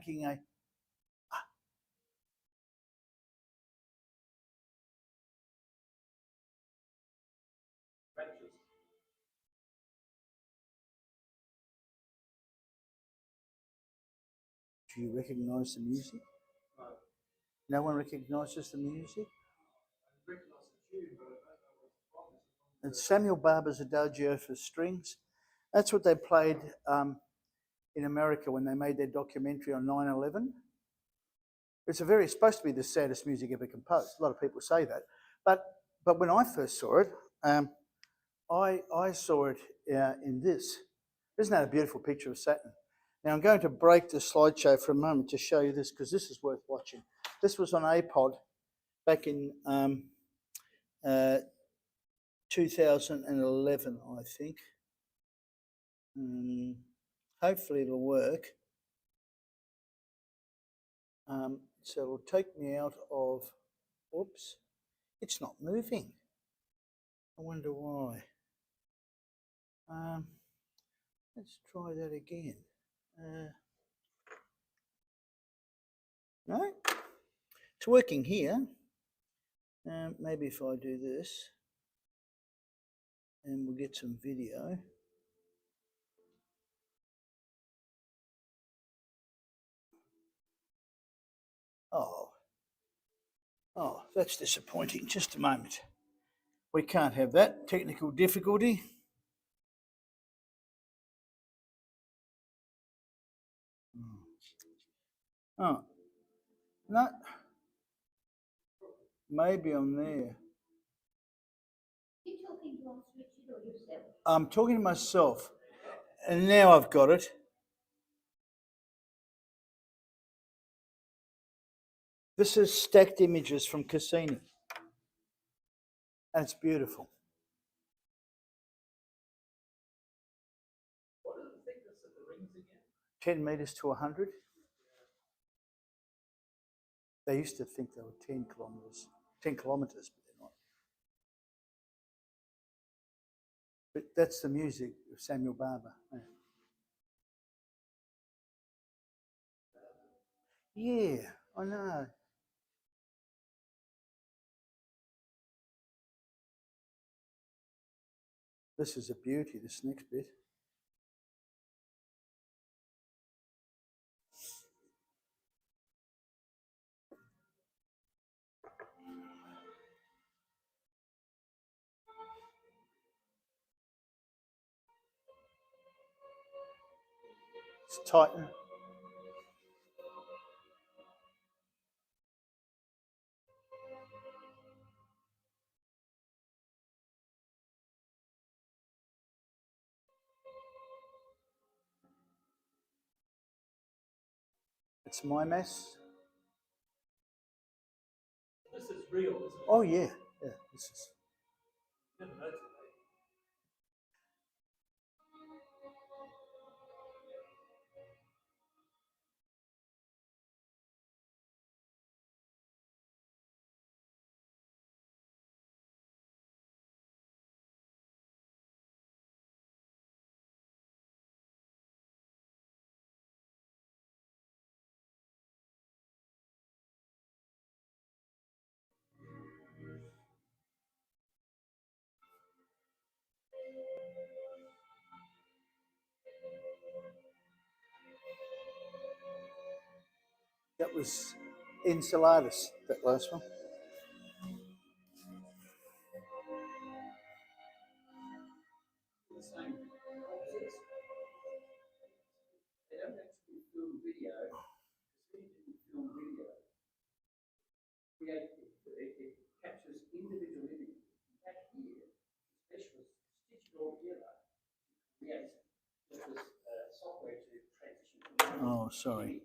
making a... Do you recognise the music? No one recognises the music? It's Samuel Barber's Adagio for strings. That's what they played in America when they made their documentary on 9/11. It's supposed to be the saddest music ever composed. A lot of people say that, but when I first saw it, I saw it in this. Isn't that a beautiful picture of Saturn? Now I'm going to break the slideshow for a moment to show you this because this is worth watching. This was on APOD back in 2011, I think. Hopefully it'll work. So it'll take me out of, oops, it's not moving. I wonder why. Let's try that again. No, it's working here. Maybe if I do this, and we'll get some video. Oh, that's disappointing. Just a moment. We can't have that. Technical difficulty. Oh, no. Maybe I'm there. You talking to us, Richard, or yourself? I'm talking to myself, and now I've got it. This is stacked images from Cassini, and it's beautiful. What is the thickness of the rings again? 10 meters to 100. They used to think they were 10 kilometers, but they're not. But that's the music of Samuel Barber. Yeah, I know. This is a beauty, this next bit. It's Titan. It's my mess. This is real, isn't it? Oh yeah, this is. Never noticed it. That was Enceladus, that last one. The same opposites. They don't actually film video. Cassini didn't film video. It captures individual images. In fact, here, specialists stitch it all together to create this software to transition. Oh, sorry.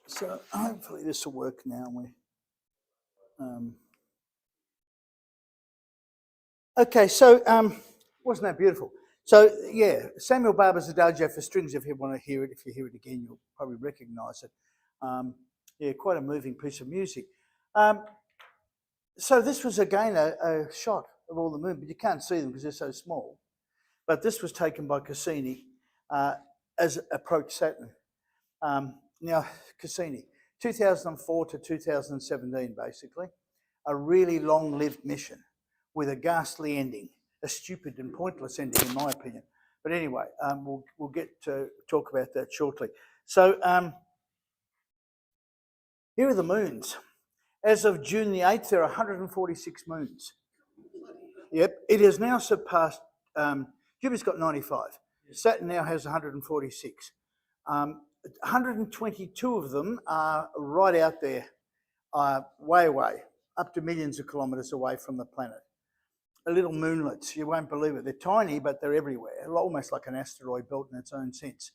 So hopefully this will work now. Okay, so wasn't that beautiful? So yeah, Samuel Barber's Adagio for strings. If you want to hear it, if you hear it again, you'll probably recognise it. Yeah, quite a moving piece of music. So this was again a shot of all the moons, but you can't see them because they're so small. But this was taken by Cassini as approached Saturn. Now, Cassini, 2004 to 2017, basically, a really long-lived mission with a ghastly ending, a stupid and pointless ending, in my opinion. But anyway, we'll get to talk about that shortly. So here are the moons. As of June the 8th, there are 146 moons. Yep, it has now surpassed, Jupiter's got 95. Saturn now has 146. 122 of them are right out there, way away, up to millions of kilometres away from the planet. Little moonlets, you won't believe it. They're tiny, but they're everywhere, almost like an asteroid belt in its own sense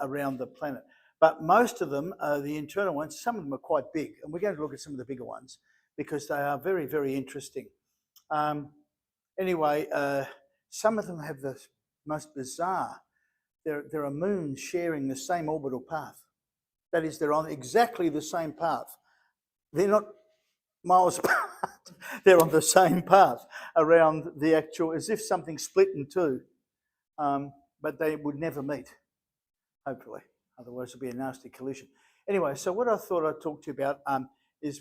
around the planet. But most of them, the internal ones, some of them are quite big. And we're going to look at some of the bigger ones because they are very, very interesting. Anyway, some of them have the most bizarre. There are moons sharing the same orbital path. That is, they're on exactly the same path. They're not miles apart. They're on the same path around the actual, as if something split in two, but they would never meet, hopefully. Otherwise, it'd be a nasty collision. Anyway, so what I thought I'd talk to you about is,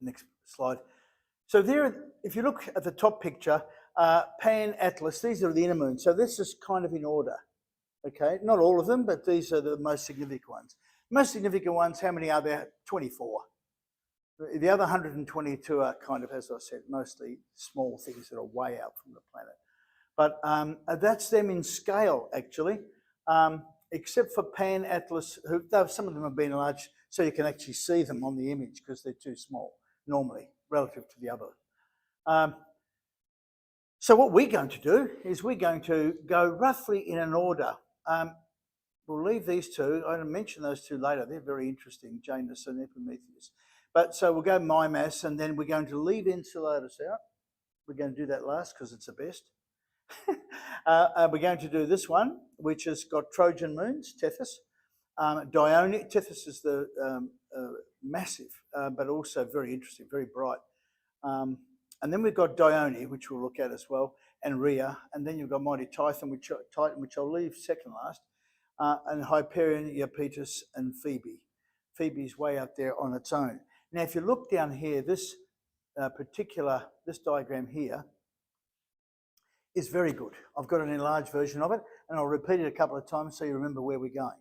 next slide. So there, if you look at the top picture, Pan, Atlas, these are the inner moons. So this is kind of in order, okay? Not all of them, but these are the most significant ones. Most significant ones, how many are there? 24. The other 122 are kind of, as I said, mostly small things that are way out from the planet. But that's them in scale, actually, except for Pan, Atlas, some of them have been enlarged so you can actually see them on the image because they're too small, normally, relative to the other. So what we're going to do is we're going to go roughly in an order. We'll leave these two. I'm going to mention those two later. They're very interesting, Janus and Epimetheus. But so we'll go Mimas, and then we're going to leave Enceladus out. We're going to do that last because it's the best. We're going to do this one, which has got Trojan moons, Tethys. Dione, Tethys is the massive, but also very interesting, very bright. And then we've got Dione, which we'll look at as well, and Rhea. And then you've got Mighty Titan, which I'll leave second last, and Hyperion, Iapetus, and Phoebe. Phoebe's way out there on its own. Now, if you look down here, this diagram here is very good. I've got an enlarged version of it, and I'll repeat it a couple of times so you remember where we're going.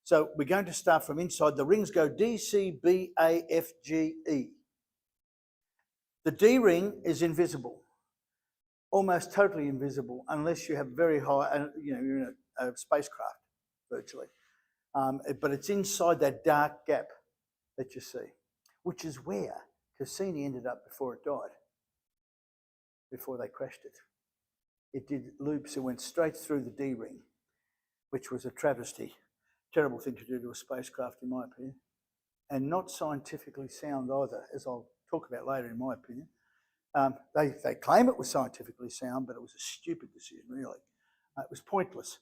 So we're going to start from inside. The rings go D, C, B, A, F, G, E. The D ring is invisible, almost totally invisible, unless you have very high, you're in a spacecraft, virtually. But it's inside that dark gap that you see, which is where Cassini ended up before it died, before they crashed it. It did loops, it went straight through the D ring, which was a travesty. Terrible thing to do to a spacecraft, in my opinion, and not scientifically sound either, as I'll talk about later, in my opinion. They claim it was scientifically sound, but it was a stupid decision, really. It was pointless.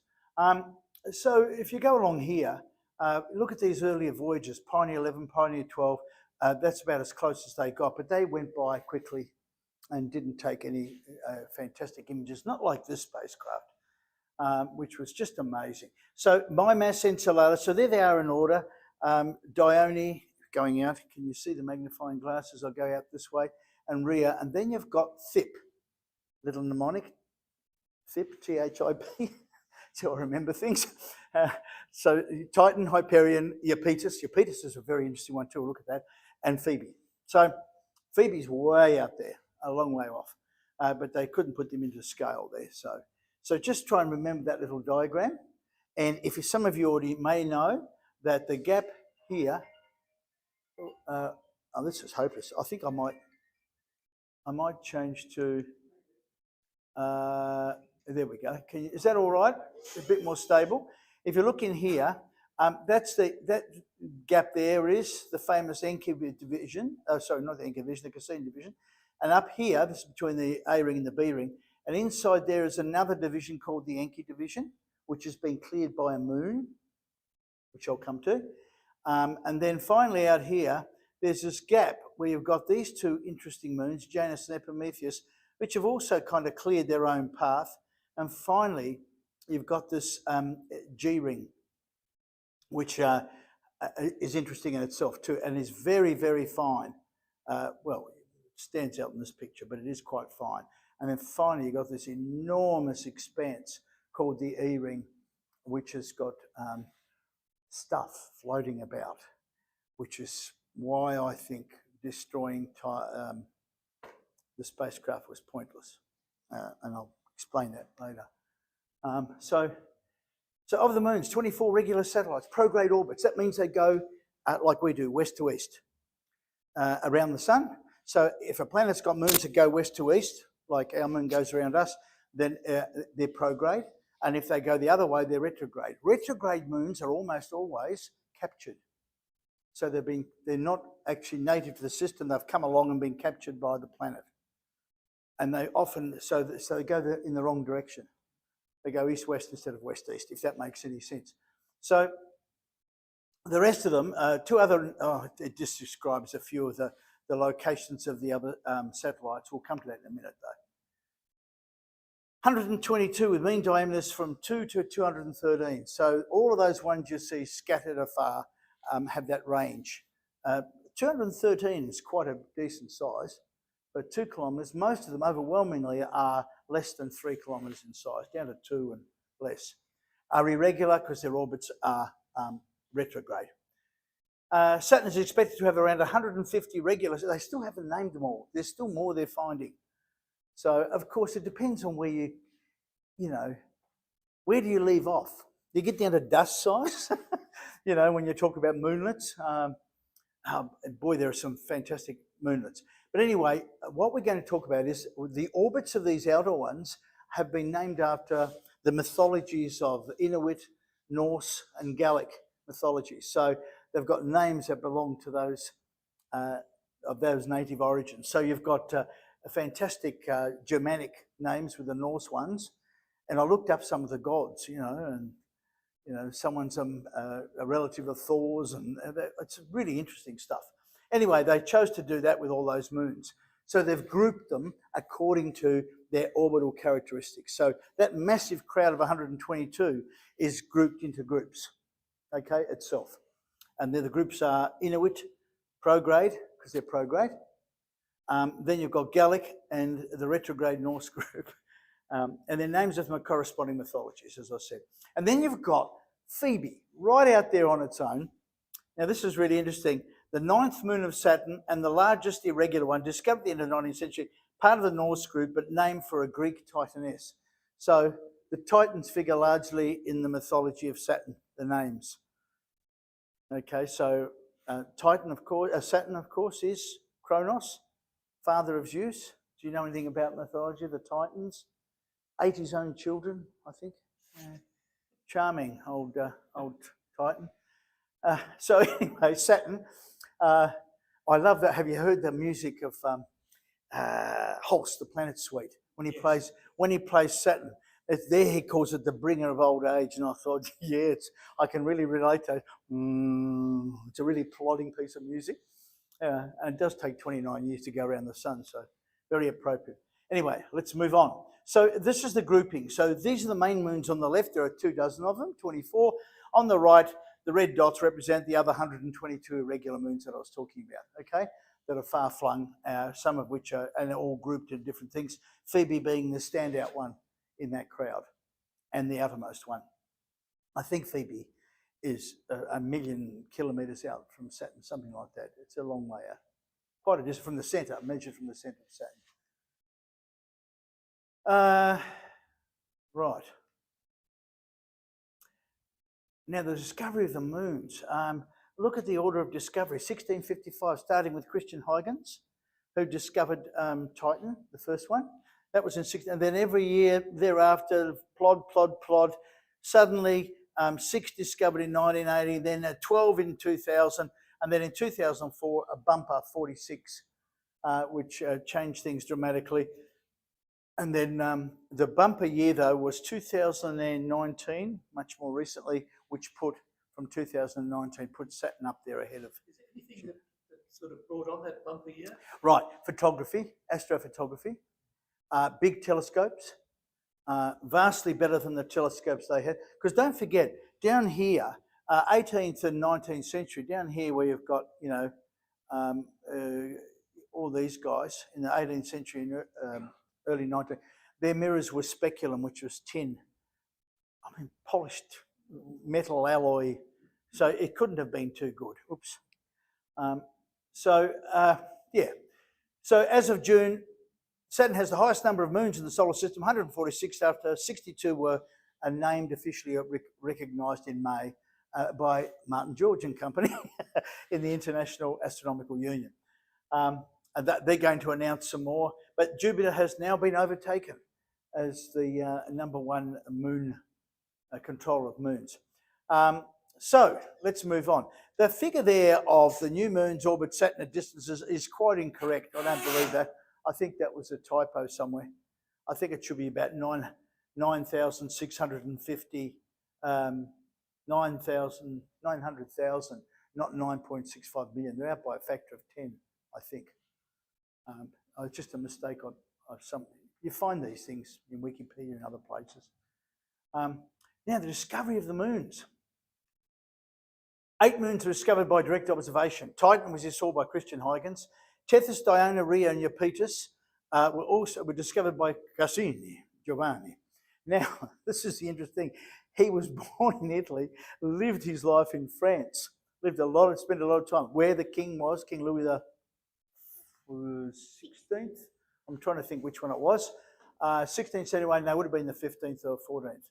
So if you go along here, look at these earlier voyages, Pioneer 11, Pioneer 12, that's about as close as they got, but they went by quickly and didn't take any fantastic images, not like this spacecraft, which was just amazing. So Mimas, Enceladus, so there they are in order. Dione, going out, can you see the magnifying glass as I go out this way? And Rhea, and then you've got Thip, little mnemonic, Thip, T-H-I-P, so I remember things. So Titan, Hyperion, Iapetus. Iapetus is a very interesting one too, we'll look at that, and Phoebe. So Phoebe's way out there, a long way off, but they couldn't put them into scale there. So just try and remember that little diagram. And if some of you already may know that the gap here, oh, this is hopeless. I think I might change to, there we go. Is that all right? A bit more stable. If you look in here, that gap there is the famous Encke division. Sorry, not the Encke division, the Cassini division. And up here, this is between the A ring and the B ring. And inside there is another division called the Encke division, which has been cleared by a moon, which I'll come to. And then finally out here, there's this gap where you've got these two interesting moons, Janus and Epimetheus, which have also kind of cleared their own path. And finally, you've got this G ring, which is interesting in itself too, and is very, very fine. Well, it stands out in this picture, but it is quite fine. And then finally, you've got this enormous expanse called the E ring, which has got stuff floating about, which is why I think destroying the spacecraft was pointless. And I'll explain that later. So of the moons, 24 regular satellites, prograde orbits. That means they go like we do, west to east, around the sun. So if a planet's got moons that go west to east, like our moon goes around us, then they're prograde. And if they go the other way, they're retrograde. Retrograde moons are almost always captured. So they're not actually native to the system. They've come along and been captured by the planet. And they often, so they go in the wrong direction. They go east-west instead of west-east, if that makes any sense. So the rest of them, two other, it just describes a few of the locations of the other satellites. We'll come to that in a minute, though. 122 with mean diameters from 2 to 213. So all of those ones you see scattered afar have that range. 213 is quite a decent size, but 2 kilometres, most of them overwhelmingly are less than 3 kilometres in size, down to 2 and less. Are irregular because their orbits are retrograde. Saturn is expected to have around 150 regular. They still haven't named them all. There's still more they're finding. So, of course, it depends on where where do you leave off? You get down to dust size, when you talk about moonlets. Boy, there are some fantastic moonlets. But anyway, what we're going to talk about is the orbits of these outer ones have been named after the mythologies of Inuit, Norse, and Gallic mythologies. So they've got names that belong to those of those native origins. So you've got fantastic Germanic names with the Norse ones, and I looked up some of the gods, and someone's a relative of Thor's, and it's really interesting stuff. Anyway, they chose to do that with all those moons. So they've grouped them according to their orbital characteristics. So that massive crowd of 122 is grouped into groups, okay, itself. And then the groups are Inuit, prograde, because they're prograde. Then you've got Gallic and the retrograde Norse group. And their names of them are corresponding mythologies, as I said. And then you've got Phoebe, right out there on its own. Now, this is really interesting. The 9th moon of Saturn and the largest irregular one, discovered at the end of the 19th century, part of the Norse group, but named for a Greek Titaness. So the Titans figure largely in the mythology of Saturn, the names. Okay, so Saturn, of course, is Kronos, father of Zeus. Do you know anything about mythology of the Titans? Ate his own children, I think. Charming old Titan. So anyway, Saturn. I love that. Have you heard the music of Holst, the Planet Suite, when he plays Saturn? There he calls it the bringer of old age, and I thought, I can really relate to it. It's a really plodding piece of music, and it does take 29 years to go around the sun, so very appropriate. Anyway, let's move on. So this is the grouping. So these are the main moons on the left. There are 24 of them, 24. On the right, the red dots represent the other 122 irregular moons that I was talking about, okay, that are far-flung, some of which are and all grouped in different things, Phoebe being the standout one in that crowd and the outermost one. I think Phoebe is 1 million kilometres out from Saturn, something like that. It's a long way out. Quite a distance from the centre, measured from the centre of Saturn. Right. Now, the discovery of the moons. Look at the order of discovery. 1655, starting with Christian Huygens, who discovered Titan, the first one. That was in 16, and then every year thereafter, plod. Suddenly, 6 discovered in 1980, then 12 in 2000, and then in 2004, a bumper, 46, which changed things dramatically. And then the bumper year, though, was 2019, much more recently, which from 2019, put Saturn up there ahead of... Is there anything that's sort of brought on that bumper year? Right, photography, astrophotography, big telescopes, vastly better than the telescopes they had. Because don't forget, down here, 18th and 19th century, down here where you've got, all these guys in the 18th century and early 19th, their mirrors were speculum, which was tin. I mean, polished metal alloy. So it couldn't have been too good. Oops. Yeah. So as of June, Saturn has the highest number of moons in the solar system, 146, after 62 were named officially recognised in May by Martin George and Company in the International Astronomical Union. And they're going to announce some more, but Jupiter has now been overtaken as the number one moon controller of moons. So let's move on. The figure there of the new moons orbit Saturn at distances is quite incorrect. I don't believe that. I think that was a typo somewhere. I think it should be about 9,650, 900,000, not 9.65 million. They're out by a factor of 10, I think. It's just a mistake on some. You find these things in Wikipedia and other places. Now, the discovery of the moons. 8 moons were discovered by direct observation. Titan was saw by Christian Huygens. Tethys, Diona, Rhea, and Iapetus were discovered by Cassini, Giovanni. Now, this is the interesting thing. He was born in Italy, lived his life in France, spent a lot of time where the king was, King Louis the 16th. I'm trying to think which one it was. 1671, they would have been the 15th or 14th,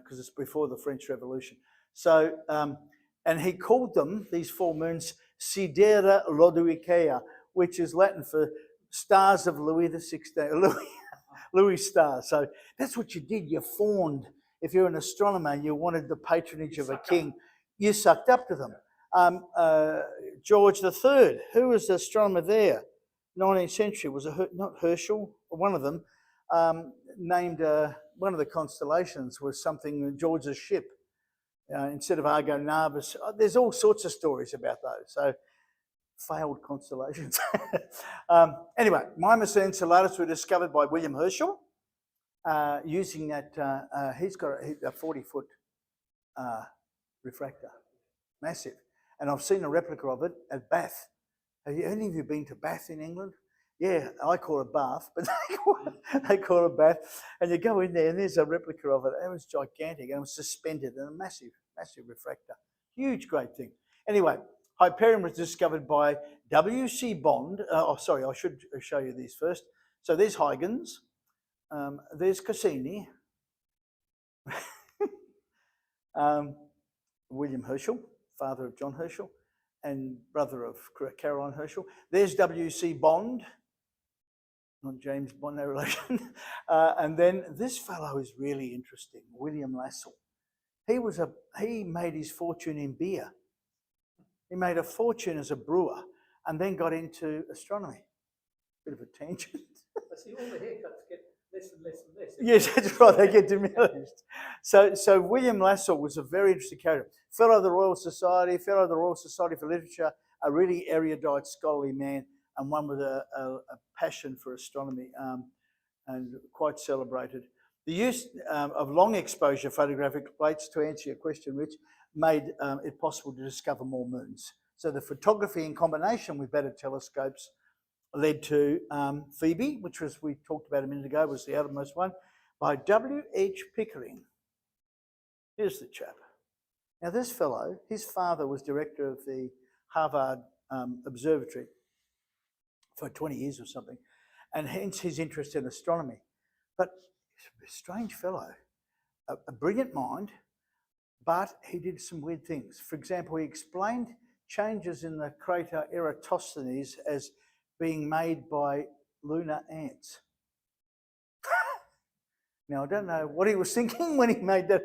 because it's before the French Revolution. So, and he called them, these 4 moons, Sidera Lodoicea, which is Latin for stars of Louis the 16th, Louis stars. So that's what you did. You fawned. If you're an astronomer and you wanted the patronage of a king, you sucked up to them. George III, who was the astronomer there? 19th century, was it not Herschel? One of them named one of the constellations was something, George's ship. Instead of Argo Navis. There's all sorts of stories about those. So, failed constellations. Anyway, Mimas and Enceladus were discovered by William Herschel using that. He's got a 40-foot refractor, massive. And I've seen a replica of it at Bath. Have any of you been to Bath in England? Yeah, I call it Bath, but they call it Bath. And you go in there and there's a replica of it. It was gigantic and it was suspended in a massive refractor. Huge, great thing. Anyway, Hyperion was discovered by W.C. Bond. I should show you these first. So there's Huygens. There's Cassini. William Herschel, father of John Herschel and brother of Caroline Herschel. There's W.C. Bond. Not James Bond, no relation. And then this fellow is really interesting, William Lassell. He made his fortune in beer. He made a fortune as a brewer and then got into astronomy. Bit of a tangent. I see all the haircuts get less and less and less. Yes, that's right, they get diminished. So William Lassell was a very interesting character. Fellow of the Royal Society for Literature, a really erudite, scholarly man, and one with a passion for astronomy, and quite celebrated. The use of long exposure photographic plates, to answer your question, Rich, made it possible to discover more moons. So the photography in combination with better telescopes led to Phoebe, which was, we talked about a minute ago, was the outermost one, by W.H. Pickering. Here's the chap. Now this fellow, his father was director of the Harvard Observatory for 20 years or something, and hence his interest in astronomy. But a strange fellow, a brilliant mind, but he did some weird things. For example, he explained changes in the crater Eratosthenes as being made by lunar ants. Now, I don't know what he was thinking when he made that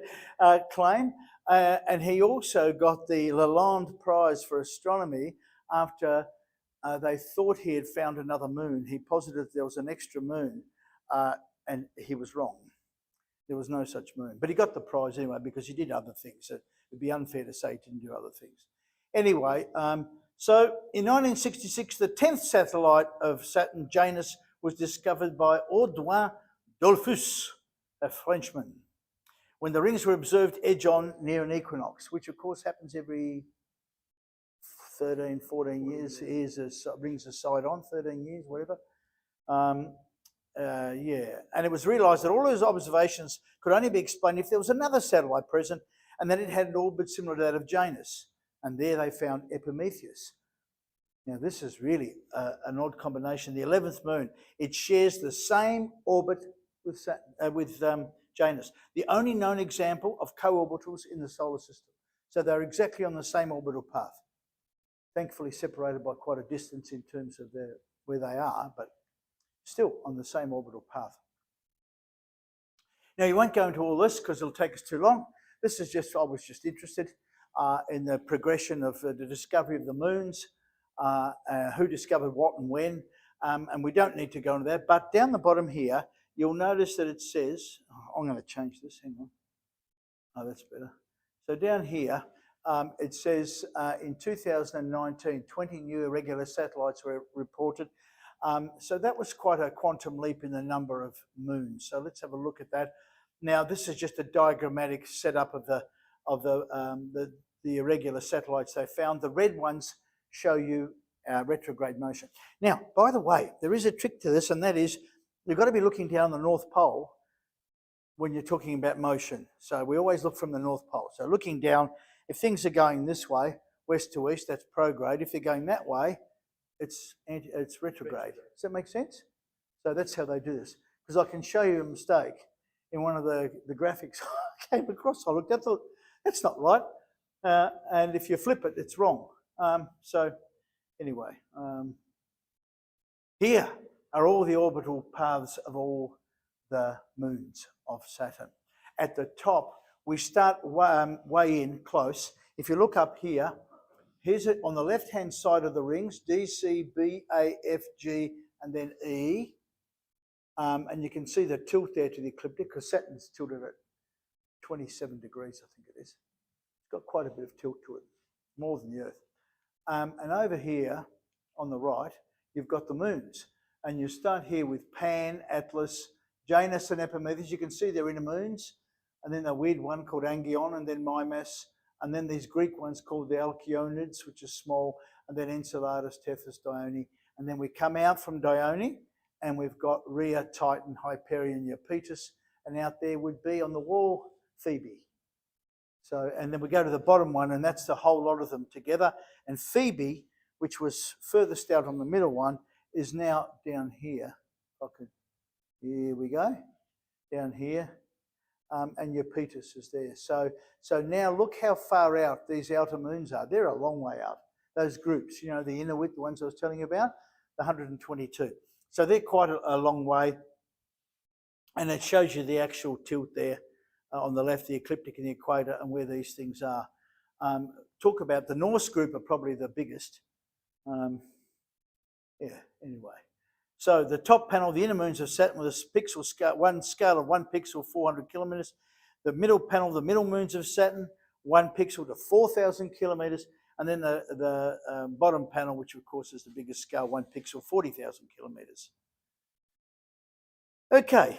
claim. And he also got the Lalande Prize for Astronomy after they thought he had found another moon. He posited there was an extra moon, and he was wrong. There was no such moon. But he got the prize anyway because he did other things. So it'd be unfair to say he didn't do other things. Anyway, So in 1966, the 10th satellite of Saturn, Janus, was discovered by Audouin Dollfus, a Frenchman, when the rings were observed edge on near an equinox, which of course happens every 13, 14 years. Rings are side on, 13 years, whatever. Yeah, and it was realised that all those observations could only be explained if there was another satellite present and that it had an orbit similar to that of Janus. And there they found Epimetheus. Now, this is really an odd combination. The 11th moon, it shares the same orbit with Janus, the only known example of co-orbitals in the solar system. So they're exactly on the same orbital path. Thankfully separated by quite a distance in terms of where they are, but still on the same orbital path. Now, you won't go into all this because it'll take us too long. This is just, I was just interested in the progression of the discovery of the moons, who discovered what and when, and we don't need to go into that. But down the bottom here, you'll notice that it says, I'm going to change this, hang on. Oh, that's better. So down here, it says in 2019, 20 new irregular satellites were reported. So that was quite a quantum leap in the number of moons. So let's have a look at that. Now, this is just a diagrammatic setup of the irregular satellites they found. The red ones show you retrograde motion. Now, by the way, there is a trick to this, and that is you've got to be looking down the North Pole when you're talking about motion. So we always look from the North Pole. So looking down, if things are going this way, west to east, that's prograde. If they're going that way, it's retrograde. Does that make sense? So that's how they do this. Because I can show you a mistake in one of the graphics I came across. I looked at, thought, that's not right. And if you flip it, it's wrong. So anyway, here are all the orbital paths of all the moons of Saturn. At the top, we start way in close. If you look up here, here's it on the left-hand side of the rings, D, C, B, A, F, G, and then E. And you can see the tilt there to the ecliptic, because Saturn's tilted at 27 degrees, I think it is. It's got quite a bit of tilt to it, more than the Earth. And over here, on the right, you've got the moons. And you start here with Pan, Atlas, Janus, and Epimetheus. You can see they're inner moons. And then a weird one called Angion, and then Mimas. And then these Greek ones called the Alkyonids, which are small. And then Enceladus, Tethys, Dione. And then we come out from Dione, and we've got Rhea, Titan, Hyperion, Iapetus. And out there would be on the wall, Phoebe. So, and then we go to the bottom one, and that's the whole lot of them together. And Phoebe, which was furthest out on the middle one, is now down here. Here we go, down here. And Iapetus is there. So now look how far out these outer moons are. They're a long way out. Those groups, you know, the inner width, the ones I was telling you about, the 122. So they're quite a long way. And it shows you the actual tilt there on the left, the ecliptic and the equator, and where these things are. Talk about the Norse group are probably the biggest. Yeah, anyway. So the top panel, the inner moons of Saturn with a pixel scale, one scale of 1 pixel, 400 kilometres. The middle panel, the middle moons of Saturn, 1 pixel to 4,000 kilometres. And then the bottom panel, which of course is the biggest scale, 1 pixel, 40,000 kilometres. Okay,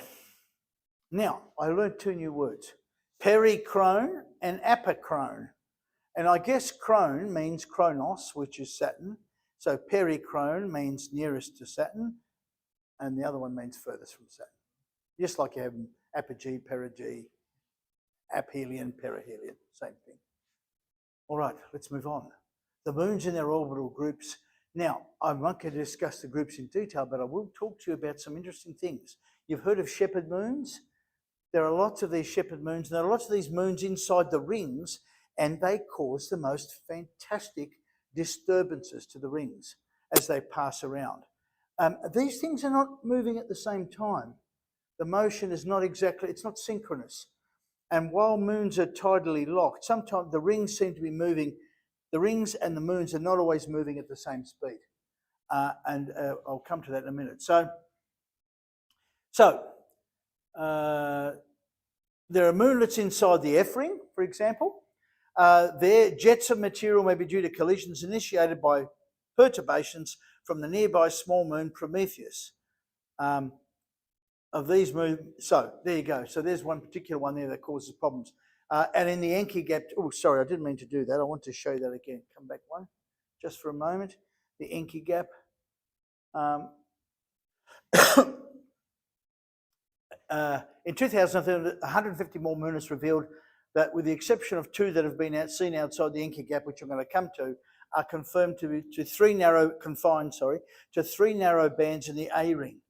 now I learned 2 new words, perichrone and apochrone. And I guess chrone means Chronos, which is Saturn. So perichrone means nearest to Saturn, and the other one means furthest from Saturn. Just like you have apogee, perigee, aphelion, perihelion, same thing. All right, let's move on. The moons in their orbital groups. Now, I'm not going to discuss the groups in detail, but I will talk to you about some interesting things. You've heard of shepherd moons? There are lots of these shepherd moons, and there are lots of these moons inside the rings, and they cause the most fantastic disturbances to the rings as they pass around. These things are not moving at the same time. The motion is not exactly, it's not synchronous. And while moons are tidally locked, sometimes the rings seem to be moving. The rings and the moons are not always moving at the same speed. And I'll come to that in a minute. So there are moonlets inside the F ring, for example. There, jets of material may be due to collisions initiated by perturbations from the nearby small moon Prometheus. Of these moons, so there you go. So there's one particular one there that causes problems. And in the Encke gap, oh, sorry, I didn't mean to do that. I want to show you that again. Come back one, just for a moment. The Encke gap. In 2013, 150 more moonists revealed that, with the exception of 2 that have been seen outside the Encke gap, which I'm going to come to, are confirmed to be confined to 3 narrow bands in the A ring,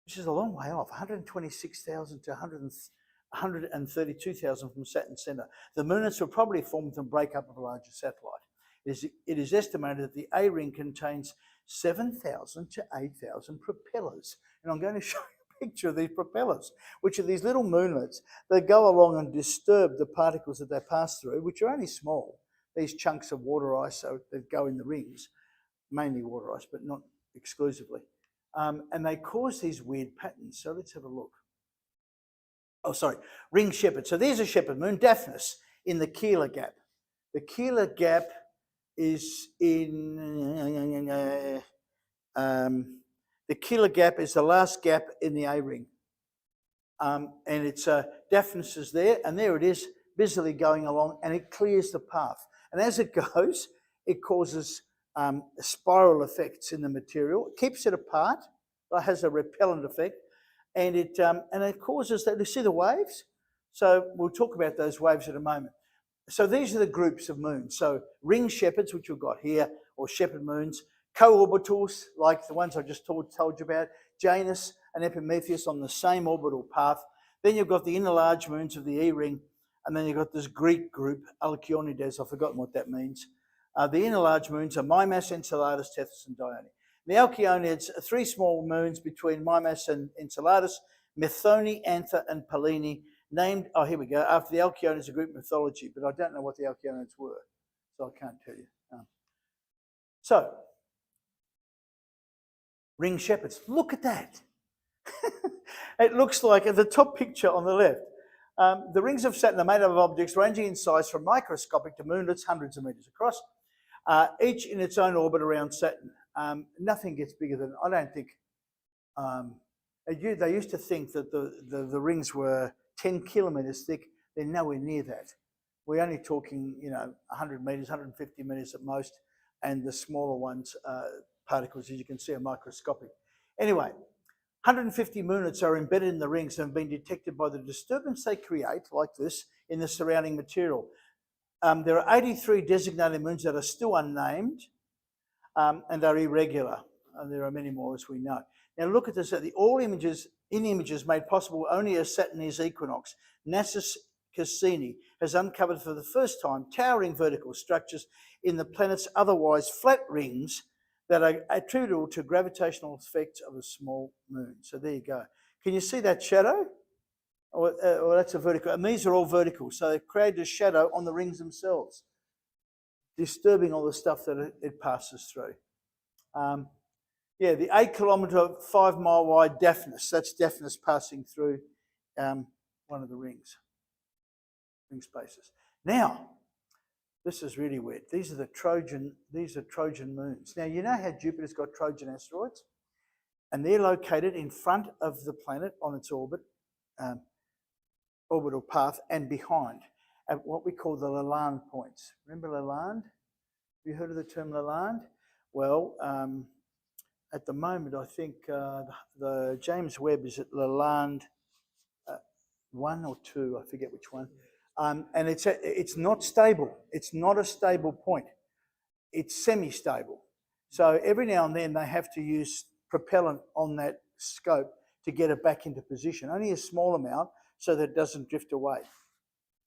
which is a long way off, 126,000 to 132,000 from Saturn's centre. The moonists were probably formed from breakup of a larger satellite. It is estimated that the A ring contains 7,000 to 8,000 propellers. And I'm going to show you a picture of these propellers, which are these little moonlets that go along and disturb the particles that they pass through, which are only small, these chunks of water ice that go in the rings, mainly water ice, but not exclusively. And they cause these weird patterns. So let's have a look. Oh, sorry, ring shepherd. So there's a shepherd moon, Daphnis, in the Keeler gap. The Keeler gap is in the Keeler gap is the last gap in the A ring, and it's Daphnis is there, and there it is, busily going along, and it clears the path. And as it goes, it causes spiral effects in the material. It keeps it apart. It has a repellent effect, and it causes that. You see the waves? So we'll talk about those waves in a moment. So these are the groups of moons. So ring shepherds, which we've got here, or shepherd moons, co-orbitals, like the ones I just told you about, Janus and Epimetheus on the same orbital path. Then you've got the inner large moons of the E ring, and then you've got this Greek group, Alkyonides. I've forgotten what that means. The inner large moons are Mimas, Enceladus, Tethys, and Dione. The Alkyonids are 3 small moons between Mimas and Enceladus, Methone, Anther, and Pallene, named, oh, here we go, after the Alkyonids of Greek mythology, but I don't know what the Alkyonids were, so I can't tell you. So, ring shepherds, look at that. It looks like, at the top picture on the left, the rings of Saturn are made up of objects ranging in size from microscopic to moonlets, hundreds of metres across, each in its own orbit around Saturn. Nothing gets bigger than, I don't think, they used to think that the rings were 10 kilometres thick. They're nowhere near that. We're only talking, 100 metres, 150 metres at most, and the smaller ones, particles, as you can see, are microscopic. Anyway, 150 moonlets are embedded in the rings and have been detected by the disturbance they create, like this, in the surrounding material. There are 83 designated moons that are still unnamed and are irregular. There are many more, as we know. Now look at this, all images made possible only as Saturn is equinox. NASA's Cassini has uncovered for the first time towering vertical structures in the planet's otherwise flat rings that are attributable to gravitational effects of a small moon. So there you go. Can you see that shadow? Well, that's a vertical, and these are all vertical. So they've created a shadow on the rings themselves, disturbing all the stuff that it passes through. Yeah, the 8 kilometre, 5 mile wide Daphnis. That's Daphnis passing through one of the ring spaces. Now, this is really weird. These are Trojan moons. Now, you know how Jupiter's got Trojan asteroids? And they're located in front of the planet on its orbit, orbital path, and behind, at what we call the Lalande points. Remember Lalande? Have you heard of the term Lalande? Well, at the moment, I think the James Webb is at Lalande 1 or 2, I forget which one. And it's not stable. It's not a stable point. It's semi-stable. So every now and then they have to use propellant on that scope to get it back into position. Only a small amount so that it doesn't drift away.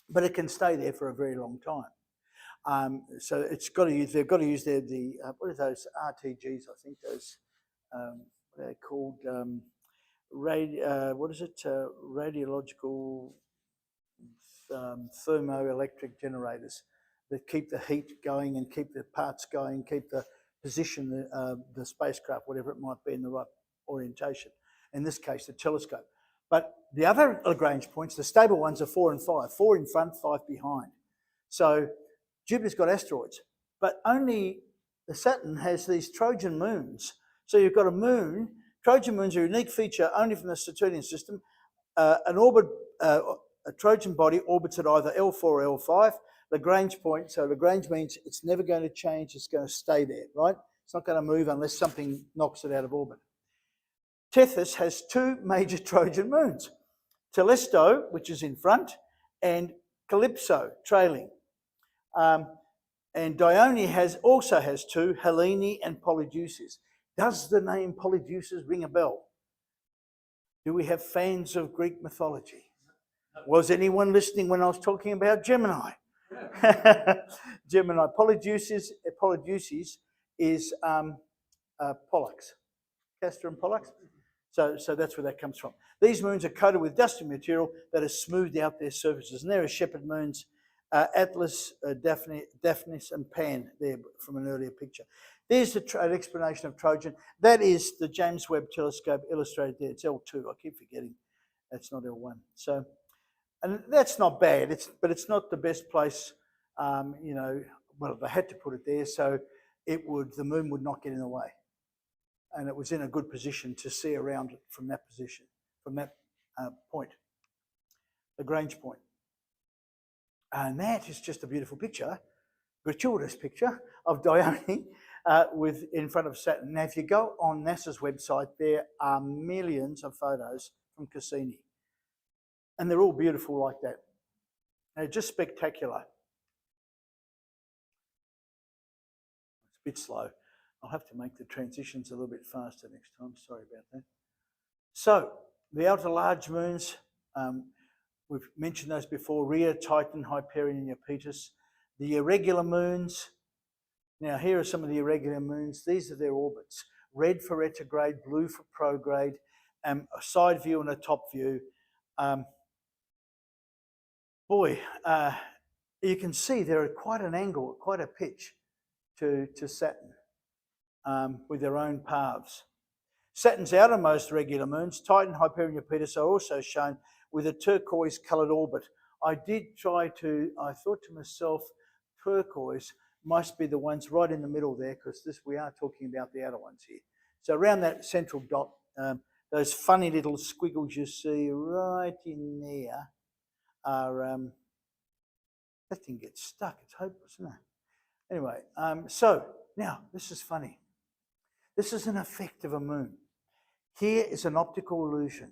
But it can stay there for a very long time. So they've got to use what are those RTGs, I think those, what are they called? Radiological thermoelectric generators that keep the heat going and keep the parts going, keep the position, the spacecraft, whatever it might be, in the right orientation. In this case, the telescope. But the other Lagrange points, the stable ones, are 4 and 5. 4 in front, 5 behind. So Jupiter's got asteroids, but only the Saturn has these Trojan moons. So you've got a moon. Trojan moons are a unique feature only from the Saturnian system. An orbit, a Trojan body orbits at either L4 or L5. Lagrange point, so Lagrange means it's never going to change, it's going to stay there, right? It's not going to move unless something knocks it out of orbit. Tethys has two major Trojan moons, Telesto, which is in front, and Calypso, trailing. And Dione also has two, Helene and Polydeuces. Does the name Polydeuces ring a bell? Do we have fans of Greek mythology? Was anyone listening when I was talking about Gemini? Gemini. Polydeuces is Pollux, Castor and Pollux. So that's where that comes from. These moons are coated with dusty material that has smoothed out their surfaces. And there are shepherd moons, Atlas, Daphnis, and Pan there from an earlier picture. There's an explanation of Trojan. That is the James Webb Telescope illustrated there. It's L2. I keep forgetting. That's not L1. So, and that's not bad. But it's not the best place. Well, they had to put it there so the moon would not get in the way, and it was in a good position to see around it from that position, from that point, Lagrange point. And that is just a beautiful picture, gratuitous picture of Dione with in front of Saturn. Now, if you go on NASA's website, there are millions of photos from Cassini, and they're all beautiful like that. They're just spectacular. It's a bit slow. I'll have to make the transitions a little bit faster next time. Sorry about that. So, the outer large moons, we've mentioned those before, Rhea, Titan, Hyperion, and Iapetus. The irregular moons, now here are some of the irregular moons. These are their orbits. Red for retrograde, blue for prograde, a side view and a top view. You can see they're at quite an angle, quite a pitch to Saturn with their own paths. Saturn's outermost regular moons, Titan, Hyperion, and Iapetus, are also shown with a turquoise-coloured orbit. I thought to myself, turquoise must be the ones right in the middle there, because we are talking about the outer ones here. So around that central dot, those funny little squiggles you see right in there are, that thing gets stuck, it's hopeless, isn't it? Anyway, so now this is funny. This is an effect of a moon. Here is an optical illusion.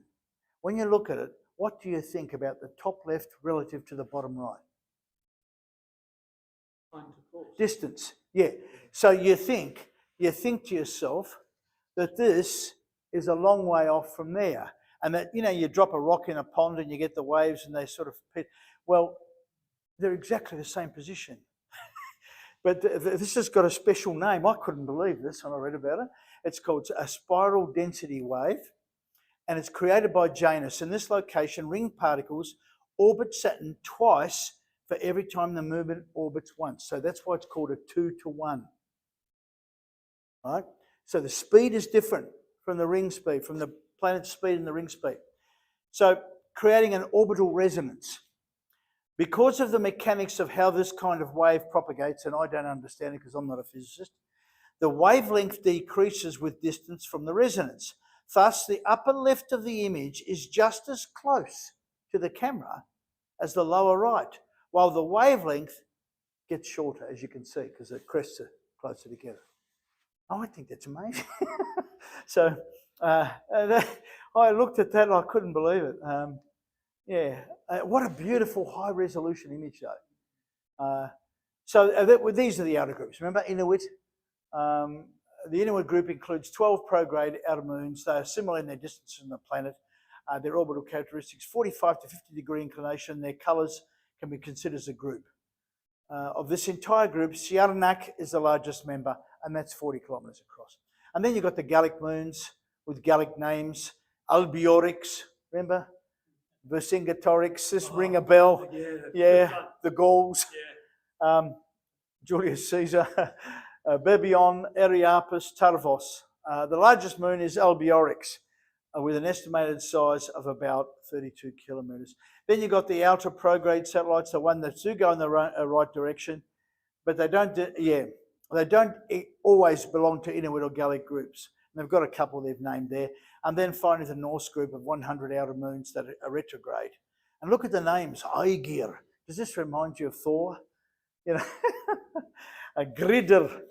When you look at it, what do you think about the top left relative to the bottom right? Distance, yeah. So you think to yourself that this is a long way off from there, and that, you drop a rock in a pond and you get the waves and they sort of pit. Well, they're exactly the same position. But this has got a special name. I couldn't believe this when I read about it. It's called a spiral density wave, and it's created by Janus. In this location, ring particles orbit Saturn twice for every time the movement orbits once. So that's why it's called a 2-to-1. Right? So the speed is different from the ring speed, from the planet's speed and the ring speed. So creating an orbital resonance. Because of the mechanics of how this kind of wave propagates, and I don't understand it because I'm not a physicist, the wavelength decreases with distance from the resonance. Thus, the upper left of the image is just as close to the camera as the lower right, while the wavelength gets shorter, as you can see, because the crests are closer together. Oh, I think that's amazing. So I looked at that and I couldn't believe it. What a beautiful high-resolution image, though. These are the outer groups. Remember Inuit? The Inuit group includes 12 prograde outer moons. They are similar in their distance from the planet. Their orbital characteristics, 45 to 50 degree inclination. Their colours can be considered as a group. Of this entire group, Sciarnac is the largest member, and that's 40 kilometres across. And then you've got the Gallic moons with Gallic names. Albiorix, remember? Vercingetorix, this ring a bell. The Gauls. Yeah. Julius Caesar. Bebion, Eriapis, Tarvos. The largest moon is Albiorix. with an estimated size of about 32 kilometres. Then you've got the outer prograde satellites, the one that do go in the right direction, but they don't, they don't always belong to interorbital groups. And they've got a couple they've named there. And then finally the Norse group of 100 outer moons that are retrograde. And look at the names, Aegir. Does this remind you of Thor? You know, Gridr,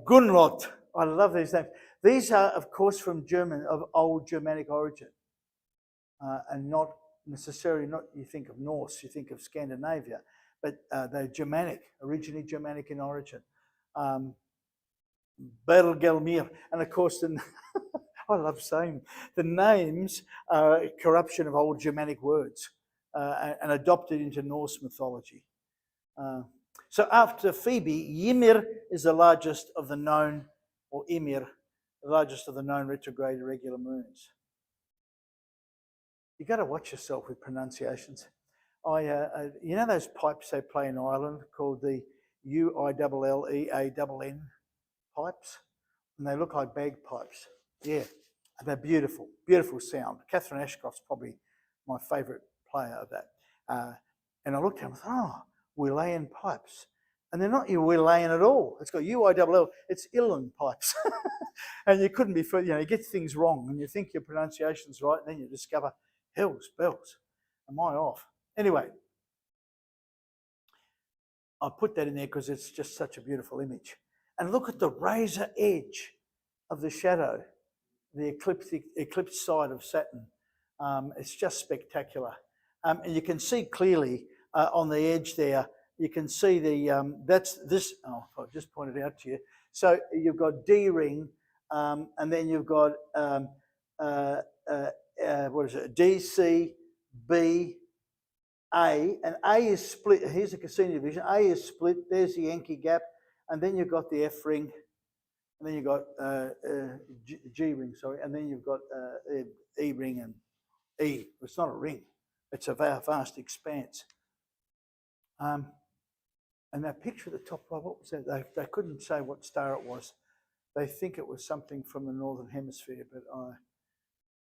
Gunlot. I love these names. These are, of course, from old Germanic origin, and not necessarily, you think of Norse, you think of Scandinavia, but they're Germanic, originally Germanic in origin. Bergelmir, and of course, I love saying the names are a corruption of old Germanic words and adopted into Norse mythology. So after Phoebe, Ymir is the largest of the known, or Ymir, the largest of the known retrograde irregular moons. You got to watch yourself with pronunciations. You know those pipes they play in Ireland called the UILLEANN pipes, and they look like bagpipes. Yeah, they're beautiful, beautiful sound. Catherine Ashcroft's probably my favourite player of that. And I looked at them and thought, Willayan pipes. And they're not Willayan at all. It's got UILL, it's Illan pipes. And you couldn't be, you get things wrong and you think your pronunciation's right, and then you discover, hell's bells, am I off? Anyway, I put that in there because it's just such a beautiful image. And look at the razor edge of the shadow, the eclipsed side of Saturn. It's just spectacular. And you can see clearly on the edge there, you can see that's this, I've just pointed out to you. So you've got D ring, and then you've got, what is it, D, C, B, A, and A is split. Here's the Cassini division. A is split, there's the Encke gap, and then you've got the F ring, and then you've got G ring, sorry, and then you've got E ring and E. It's not a ring, it's a vast expanse. And that picture at the top right, what was that? They couldn't say what star it was. They think it was something from the northern hemisphere, but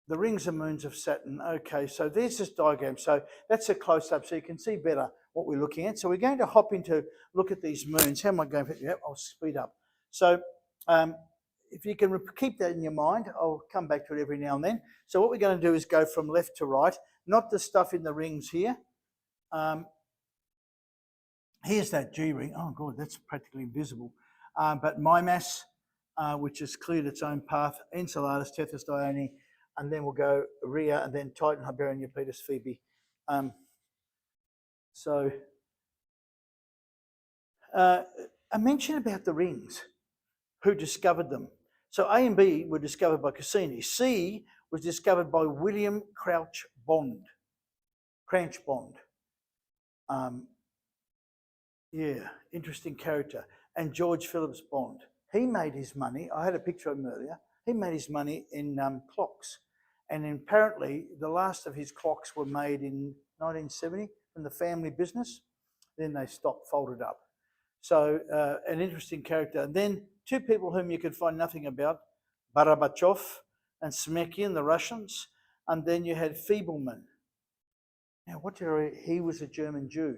the rings and moons of Saturn. Okay, so there's this diagram. So that's a close-up, so you can see better what we're looking at. So we're going to hop into look at these moons. How am I going? Yep, I'll speed up. So if you can keep that in your mind, I'll come back to it every now and then. So what we're going to do is go from left to right, not the stuff in the rings here. Here's that G ring. Oh, God, that's practically invisible. But Mimas, which has cleared its own path, Enceladus, Tethys, Dione, and then we'll go Rhea, and then Titan, Hyperion, Iapetus, Phoebe. I mentioned about the rings, who discovered them. So A and B were discovered by Cassini. C was discovered by William Cranch Bond. Yeah, interesting character. And George Phillips Bond. He made his money, I had a picture of him earlier, he made his money in clocks. And apparently the last of his clocks were made in 1970 from the family business. Then they stopped, folded up. So an interesting character. And then two people whom you could find nothing about, Barabachev and Smekian, the Russians. And then you had Feebleman. Now, he was a German Jew.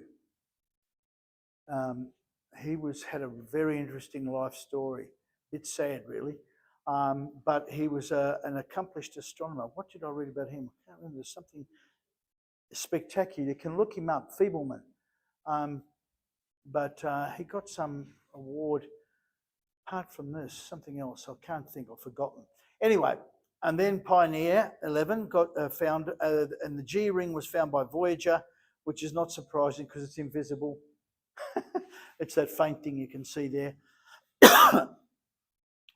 He had a very interesting life story. It's sad, really. But he was an accomplished astronomer. What did I read about him? I can't remember. There's something spectacular. You can look him up, Feebleman. But he got some award. Apart from this, something else I can't think. I've forgotten. Anyway, and then Pioneer 11 got found, and the G ring was found by Voyager, which is not surprising because it's invisible. It's that faint thing you can see there.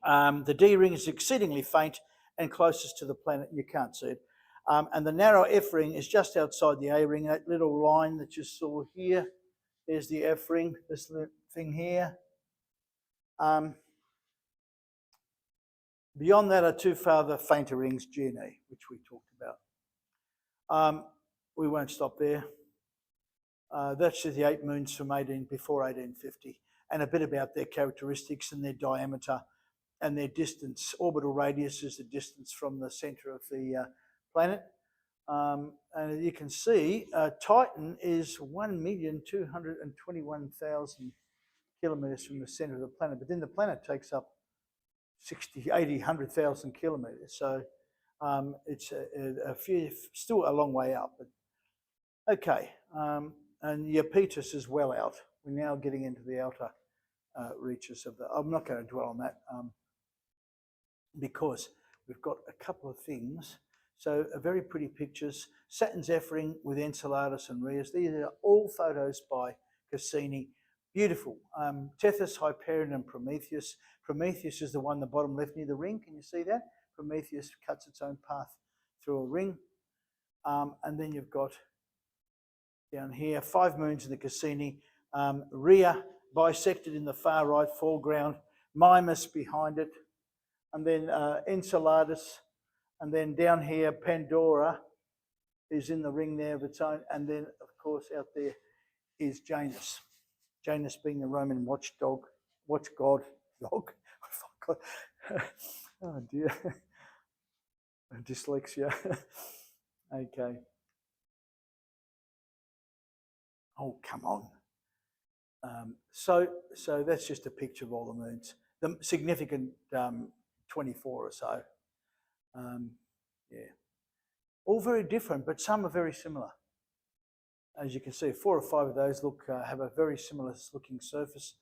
The D ring is exceedingly faint and closest to the planet. You can't see it. And the narrow F ring is just outside the A ring. That little line that you saw here, there's the F ring, this little thing here. Beyond that are two further fainter rings, G and E, which we talked about. We won't stop there. That's just the 8 moons from before 1850, and a bit about their characteristics and their diameter. and their distance. Orbital radius is the distance from the centre of the planet. And you can see Titan is 1,221,000 kilometres from the centre of the planet, but then the planet takes up 60, 80, 100,000 kilometres. So it's a few, still a long way out. But okay, and Iapetus is well out. We're now getting into the outer reaches of the. I'm not going to dwell on that because we've got a couple of things. So very pretty pictures. Saturn's F-ring with Enceladus and Rheus. These are all photos by Cassini. Beautiful. Tethys, Hyperion and Prometheus. Prometheus is the one, the bottom left near the ring. Can you see that? Prometheus cuts its own path through a ring. And then you've got down here 5 moons in the Cassini. Rhea bisected in the far right foreground. Mimas behind it. And then Enceladus. And then down here, Pandora is in the ring there of its own. And then, of course, out there is Janus. Janus being the Roman watch god. Dog. Oh dear. Dyslexia. Okay. Oh, come on. So that's just a picture of all the moons. The significant 24 or so. Yeah. All very different, but some are very similar. As you can see, 4 or 5 of those have a very similar looking surface.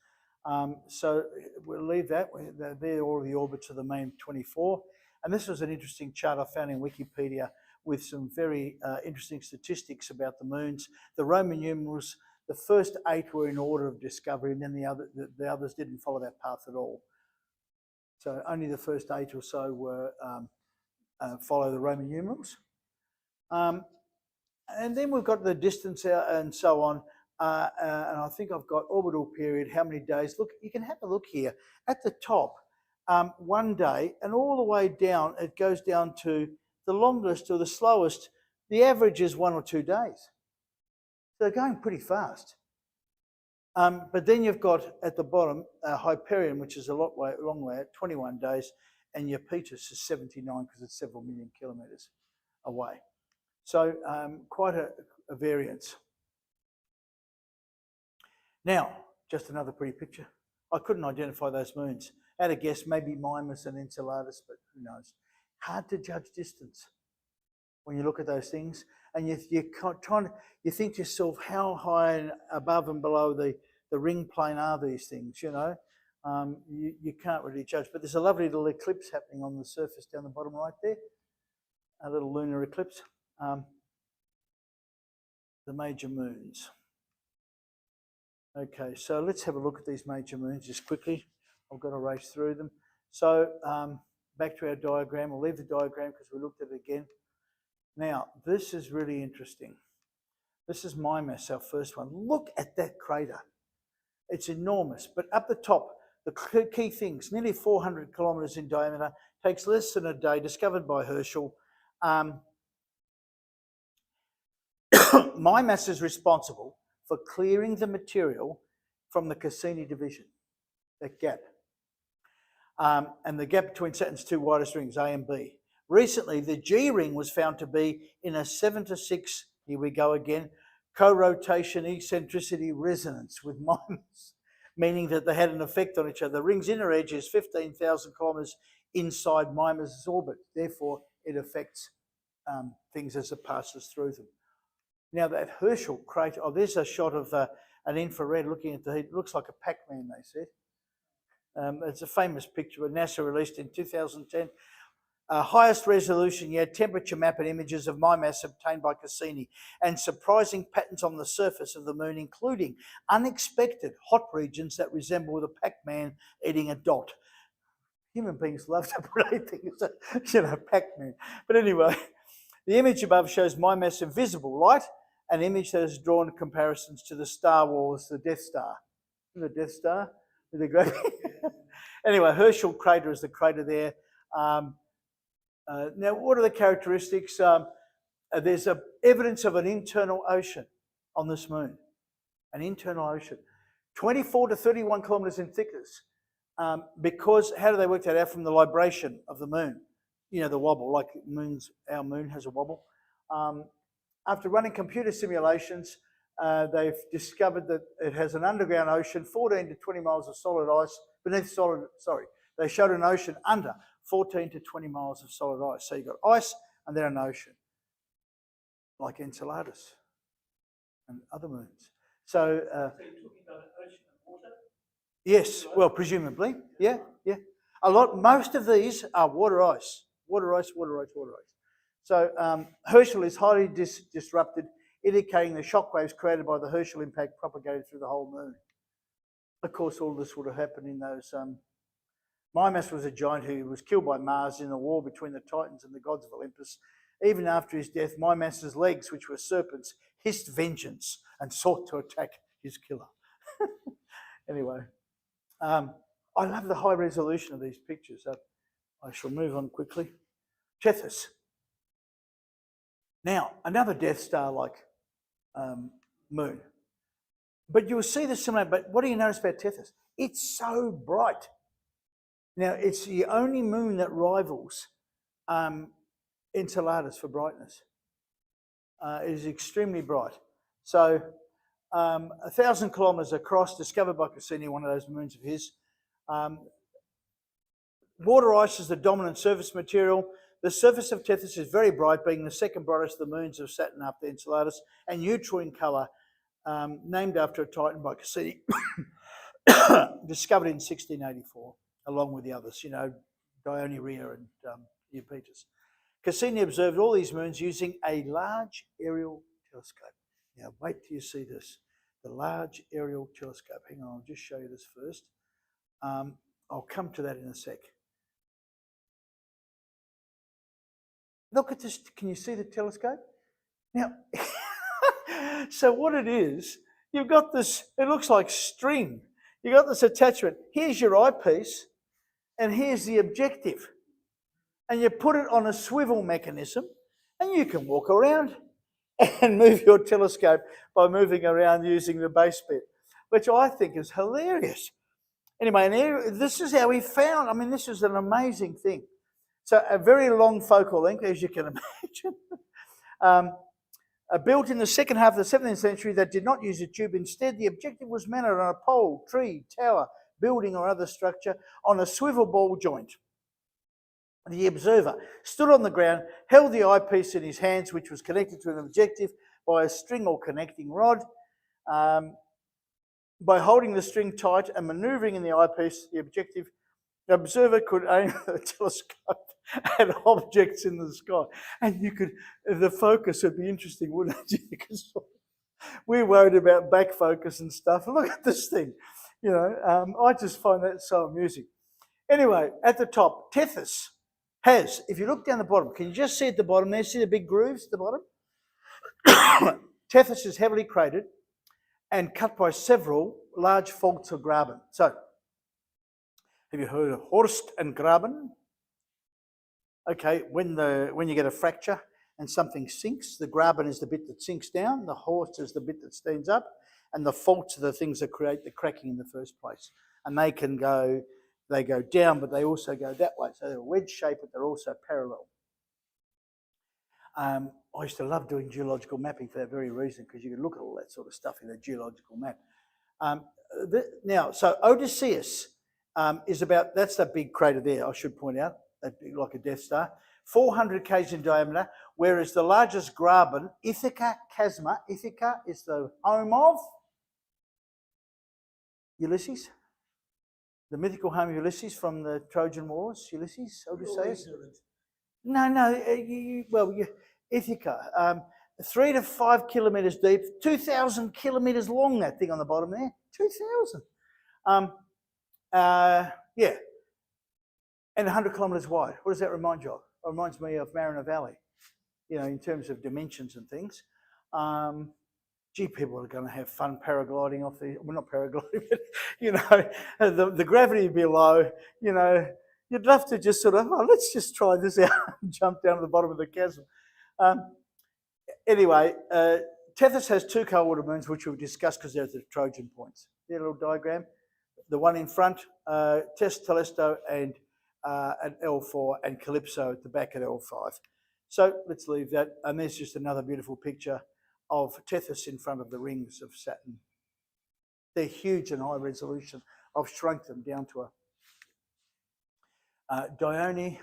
So we'll leave that. They're all the orbits of the main 24. And this was an interesting chart I found in Wikipedia with some very interesting statistics about the moons. The Roman numerals, the first 8 were in order of discovery, and then the others didn't follow that path at all. So only the first 8 or so were follow the Roman numerals. And then we've got the distance out and so on. And I think I've got orbital period, how many days. Look, you can have a look here. At the top, 1 day, and all the way down, it goes down to the longest or the slowest. The average is 1 or 2 days. So they're going pretty fast. But then you've got at the bottom Hyperion, which is a long way, 21 days, and Iapetus is 79 because it's several million kilometres away. So quite a variance. Now, just another pretty picture. I couldn't identify those moons. I had a guess, maybe Mimas and Enceladus, but who knows? Hard to judge distance when you look at those things. And you think to yourself, how high and above and below the ring plane are these things, you know? You can't really judge. But there's a lovely little eclipse happening on the surface down the bottom right there. A little lunar eclipse. The major moons. Okay, so let's have a look at these major moons just quickly. I've got to race through them. So back to our diagram. We'll leave the diagram because we looked at it again. Now, this is really interesting. This is Mimas, our first one. Look at that crater. It's enormous. But up the top, the key things, nearly 400 kilometres in diameter, takes less than a day, discovered by Herschel. Mimas is responsible for clearing the material from the Cassini division, that gap. And the gap between Saturn's 2 widest rings, A and B. Recently, the G ring was found to be in a 7 to 6, here we go again, co-rotation eccentricity resonance with Mimas, meaning that they had an effect on each other. The ring's inner edge is 15,000 kilometres inside Mimas' orbit. Therefore, it affects things as it passes through them. Now, that Herschel crater, oh, there's a shot of an infrared looking at the heat. It looks like a Pac-Man, they said. It's a famous picture that NASA released in 2010. Highest resolution yet, temperature map and images of Mimas obtained by Cassini, and surprising patterns on the surface of the moon, including unexpected hot regions that resemble the Pac-Man eating a dot. Human beings love to create things, you know, Pac-Man. But anyway, the image above shows Mimas in visible light, an image that has drawn comparisons to the Star Wars, the Death Star. The Death Star? With the great... Anyway, Herschel crater is the crater there. Now, what are the characteristics? There's evidence of an internal ocean on this moon. An internal ocean. 24 to 31 kilometres in thickness. because how do they work that out? From the libration of the moon, you know, the wobble, like our moon has a wobble. After running computer simulations, they've discovered that it has an underground ocean, 14 to 20 miles of solid ice beneath they showed an ocean under 14 to 20 miles of solid ice. So you've got ice and then an ocean, like Enceladus and other moons. So, So you're talking about an ocean of water? yes, well, presumably, yeah. Most of these are water ice. So Herschel is highly disrupted, indicating the shock waves created by the Herschel impact propagated through the whole moon. Of course, all this would have happened in those. Mimas was a giant who was killed by Mars in the war between the Titans and the gods of Olympus. Even after his death, Mimas's legs, which were serpents, hissed vengeance and sought to attack his killer. Anyway, I love the high resolution of these pictures. I shall move on quickly. Tethys. Now, another Death Star-like moon. But you'll see the similar, but what do you notice about Tethys? It's so bright. Now, it's the only moon that rivals Enceladus for brightness. It is extremely bright. So, 1,000 kilometres across, discovered by Cassini, one of those moons of his. Water ice is the dominant surface material. The surface of Tethys is very bright, being the second brightest of the moons of Saturn after Enceladus, and neutral in colour, named after a Titan by Cassini, discovered in 1684, along with the others, you know, Dione, Rhea and Eupetus. Cassini observed all these moons using a large aerial telescope. Now, wait till you see this. The large aerial telescope. Hang on, I'll just show you this first. I'll come to that in a sec. Look at this. Can you see the telescope? Now, so what it is, you've got this, it looks like string. You've got this attachment. Here's your eyepiece, and here's the objective. And you put it on a swivel mechanism, and you can walk around and move your telescope by moving around using the base bit, which I think is hilarious. Anyway, and this is how we found, I mean, this is an amazing thing. So a very long focal length, as you can imagine. Built in the second half of the 17th century that did not use a tube. Instead, the objective was mounted on a pole, tree, tower, building or other structure on a swivel ball joint. The observer stood on the ground, held the eyepiece in his hands, which was connected to an objective by a string or connecting rod. By holding the string tight and manoeuvring in the eyepiece, the observer could aim the telescope at objects in the sky. And you could, the focus would be interesting, wouldn't it? Because we're worried about back focus and stuff. Look at this thing. You know, I just find that so amusing. Anyway, at the top, Tethys has, if you look down the bottom, can you just see at the bottom there, see the big grooves at the bottom? Tethys is heavily cratered and cut by several large faults of graben. So, have you heard of Horst and Graben? Okay, when you get a fracture and something sinks, the graben is the bit that sinks down, the Horst is the bit that stands up, and the faults are the things that create the cracking in the first place. And they go down, but they also go that way. So they're wedge shaped, but they're also parallel. I used to love doing geological mapping for that very reason, because you could look at all that sort of stuff in a geological map. Now, so Odysseus is about, that's that big crater there, I should point out, that big, like a Death Star, 400 k's in diameter, whereas the largest graben, Ithaca Chasma, Ithaca is the home of Ulysses, the mythical home of Ulysses from the Trojan Wars, Ulysses, Odysseus. Ithaca, 3 to 5 kilometres deep, 2,000 kilometres long, that thing on the bottom there, 2,000. Yeah, and 100 kilometres wide. What does that remind you of? It reminds me of Mariner Valley, you know, in terms of dimensions and things. Gee, people are going to have fun paragliding off the, well, not paragliding, but, you know, the gravity below, you know, you'd love to just sort of, oh, let's just try this out and jump down to the bottom of the chasm. Anyway, Tethys has 2 cold water moons, which we've discussed because they're the Trojan points. See a little diagram? the one in front, Telesto and at L4, and Calypso at the back at L5. So let's leave that. And there's just another beautiful picture of Tethys in front of the rings of Saturn. They're huge and high resolution. I've shrunk them down to a Dione.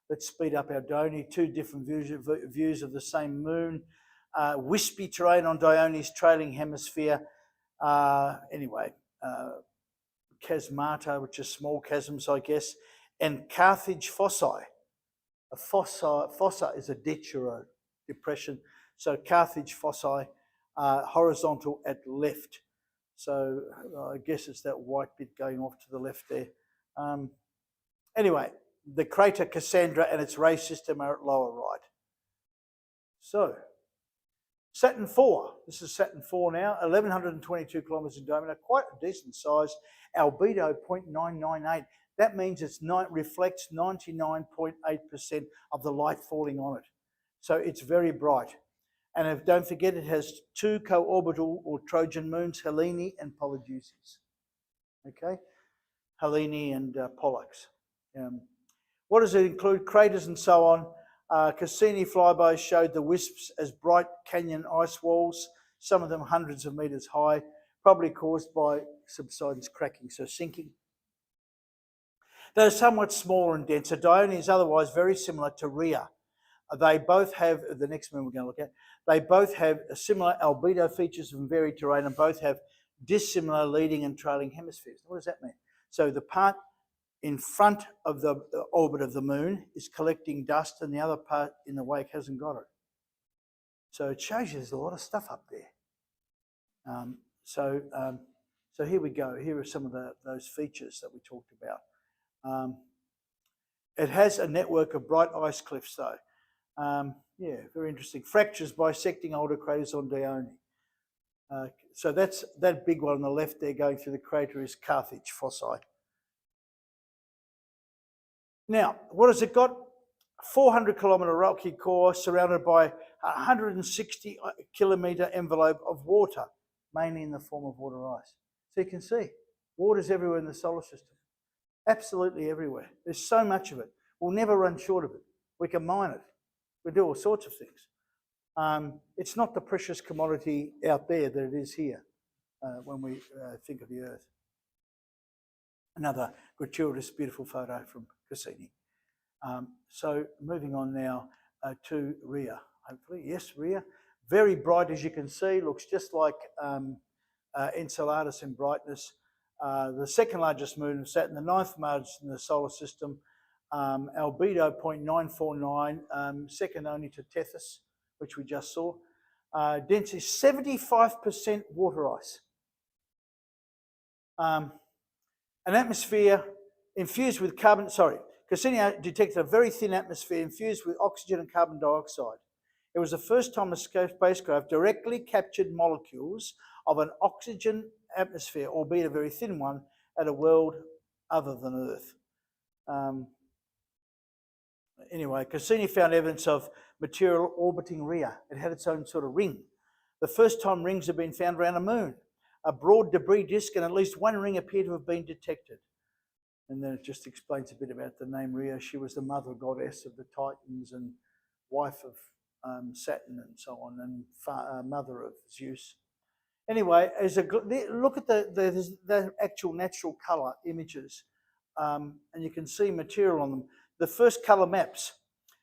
Let's speed up our Dione. Two different views of the same moon. Wispy terrain on Dione's trailing hemisphere. Chasmata, which is small chasms, I guess, and Carthage fossae. A fossa is a ditch or a depression. So Carthage fossae, horizontal at left. So I guess it's that white bit going off to the left there. Anyway, the crater Cassandra and its ray system are at lower right. So Saturn 4. This is Saturn 4 now, 1,122 kilometres in diameter, quite a decent size. Albedo 0.998. That means it reflects 99.8% of the light falling on it. So it's very bright. And don't forget, it has two co-orbital or Trojan moons, Helene and Polydeuces. Okay? Helene and Pollux. What does it include? Craters and so on. Cassini flybys showed the wisps as bright canyon ice walls, some of them hundreds of metres high, probably caused by subsidence cracking, so sinking. They're somewhat smaller and denser. Dione is otherwise very similar to Rhea. They both have, the next moon we're going to look at, they both have similar albedo features and varied terrain, and both have dissimilar leading and trailing hemispheres. What does that mean? So the part in front of the orbit of the moon is collecting dust, and the other part in the wake hasn't got it. So it shows you there's a lot of stuff up there. So here we go. Here are some of those features that we talked about. It has a network of bright ice cliffs, though. Yeah, very interesting. Fractures bisecting older craters on Dione. So that's that big one on the left there going through the crater is Carthage fossae. Now, what has it got? 400-kilometre rocky core surrounded by a 160-kilometre envelope of water, mainly in the form of water ice. So you can see, water's everywhere in the solar system. Absolutely everywhere. There's so much of it. We'll never run short of it. We can mine it. We do all sorts of things. It's not the precious commodity out there that it is here when we think of the Earth. Another gratuitous, beautiful photo from Cassini. So moving on now to Rhea, hopefully. Yes, Rhea. Very bright, as you can see. Looks just like Enceladus in brightness. The second largest moon of Saturn, the ninth largest in the solar system. Albedo 0.949, second only to Tethys, which we just saw. Density 75% water ice. An atmosphere infused with carbon, Cassini detected a very thin atmosphere infused with oxygen and carbon dioxide. It was the first time a spacecraft directly captured molecules of an oxygen atmosphere, albeit a very thin one, at a world other than Earth. Anyway, Cassini found evidence of material orbiting Rhea. It had its own sort of ring. The first time rings have been found around a moon. A broad debris disk and at least one ring appear to have been detected. And then it just explains a bit about the name Rhea. She was the mother goddess of the Titans and wife of Saturn and so on, and mother of Zeus. Anyway, look at the actual natural colour images, and you can see material on them. The first colour maps.